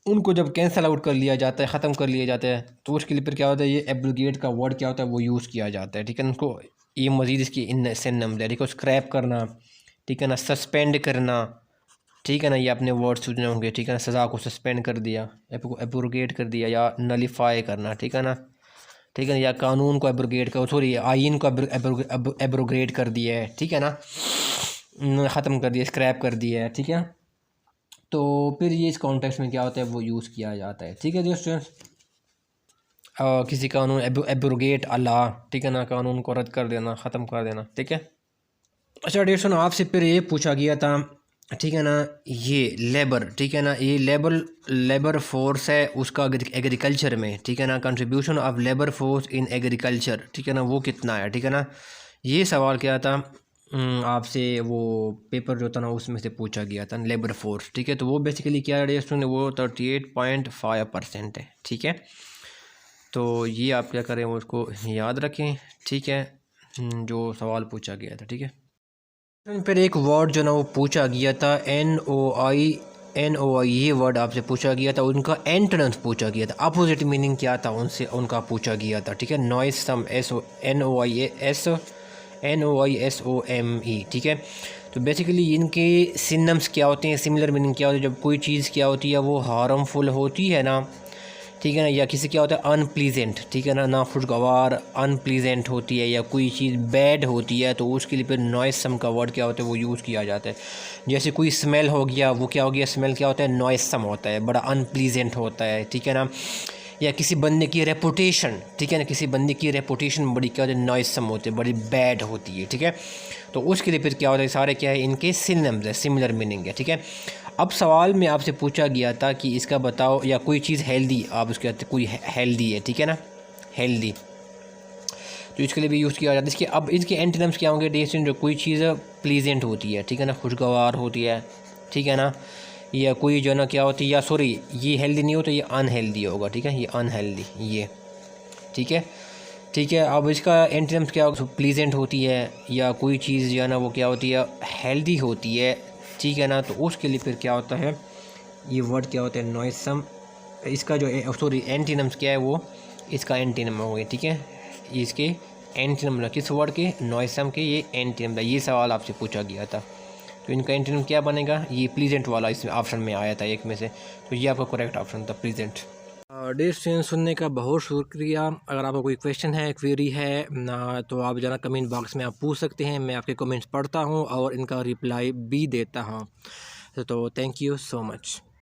उनको जब कैंसिल आउट कर लिया जाता है, ख़त्म कर लिया जाता है, तो उसके लिए फिर क्या होता है, ये एब्रोगेट का वर्ड क्या होता है, वो यूज़ किया जाता है। ठीक है ना, उसको ये मज़ीद इसकी इन सिनोनिम्स है। देखो, स्क्रैप करना, ठीक है ना, सस्पेंड करना, ठीक है ना, ये अपने वर्ड सुनने होंगे। ठीक है ना, सज़ा को सस्पेंड कर दिया, एब्रोगेट कर दिया, या नलीफाई करना। ठीक है ना, ठीक है ना, या कानून को एब्रोगेट कर, सॉरी आइन को एब्रोगेट कर दिया है। ठीक है ना, ख़त्म कर दिया, स्क्रैप कर दिया है। ठीक है, तो फिर ये इस कॉन्टेक्स्ट में क्या होता है, वो यूज़ किया जाता है। ठीक है जी स्टूडेंट्स, किसी कानून एब्रोगेट अल्लाह, ठीक है ना, कानून को रद्द कर देना, ख़त्म कर देना। ठीक है, अच्छा डियर स्टूडेंट, आपसे फिर ये पूछा गया था, ठीक है ना, ये लेबर, ठीक है ना, ये लेबर फोर्स है उसका एग्रीकल्चर में। ठीक है ना, contribution of labour force in agriculture, ठीक है ना, वो कितना है। ठीक है ना, ये सवाल क्या था, आपसे वो पेपर जो था ना उसमें से पूछा गया था, लेबर फोर्स। ठीक है, तो वो बेसिकली क्या है स्टूडेंट, वो 38.5% है। ठीक है, तो ये आप क्या करें, वो उसको याद रखें। ठीक है, जो सवाल पूछा गया था। ठीक है, फिर एक वर्ड जो ना वो पूछा गया था, NOI, ये वर्ड आपसे पूछा गया था, उनका एंटोनिम्स पूछा गया था, अपोजिट मीनिंग क्या था उनसे उनका पूछा गया था। ठीक है, नॉइसम, NOISOME। ठीक है, तो बेसिकली इनके सिनम्स क्या होते हैं, सिमिलर मीनिंग क्या होती है, जब कोई चीज़ क्या होती है, वो हार्मफुल होती है ना, ठीक है ना, या किसी क्या होता है अनप्लीजेंट, ठीक है ना, नाखुशगवार, अनप्लीजेंट होती है, या कोई चीज़ बैड होती है, तो उसके लिए फिर नॉइसम का वर्ड क्या होता है, वो यूज़ किया जाता है। जैसे कोई स्मेल हो गया, वो क्या हो गया, स्मेल क्या होता है, नॉइसम होता है, बड़ा अनप्लीजेंट होता है। ठीक है ना, या किसी बंदे की रेपुटेशन, ठीक है ना, किसी बंदे की रेपुटेशन बड़ी क्या होती है, नॉइसम होती है, बड़ी बैड होती है। ठीक है, तो उसके लिए फिर क्या होता है, सारे क्या है, इनके सिनोनिम्स है, सिमिलर मीनिंग है। ठीक है, अब सवाल में आपसे पूछा गया था कि इसका बताओ, या कोई चीज़ हेल्दी, आप उसके कहते कोई हेल्दी है, ठीक है ना, हेल्दी, तो इसके लिए भी यूज़ किया जाता है। इसके अब इसके एंटोनिम्स क्या होंगे, डेसन, जो कोई चीज़ प्लीजेंट होती है, ठीक है ना, खुशगवार होती है, ठीक है ना, या कोई जो है ना क्या होती है, या सॉरी ये हेल्दी नहीं हो तो ये अनहेल्दी होगा, ठीक है, ये अनहेल्दी ये, ठीक है। ठीक है, अब इसका एंटीनम्स क्या होगा, प्लीजेंट होती है या कोई चीज़ जो है ना वो क्या होती है, हेल्दी होती है, ठीक है ना, तो उसके लिए फिर क्या होता है, ये वर्ड क्या होता है, नॉइसम। इसका जो सॉरी एंटीनम्स क्या है, वो इसका एंटीनम हो गया, ठीक है, इसके एंटीनम किस वर्ड के, नॉइसम के, ये एंटीनम, ये सवाल आपसे पूछा गया था। तो इनका एंटीनम क्या बनेगा, ये प्लीजेंट वाला इस ऑप्शन में आया था एक में से, तो ये आपका करेक्ट ऑप्शन था, प्लीजेंट। डियर स्टूडेंट, सुनने का बहुत शुक्रिया। अगर आपका कोई क्वेश्चन है, क्वेरी है ना, तो आप ज़रा कमेंट बॉक्स में आप पूछ सकते हैं, मैं आपके कमेंट्स पढ़ता हूँ और इनका रिप्लाई भी देता हूँ। तो थैंक यू सो मच।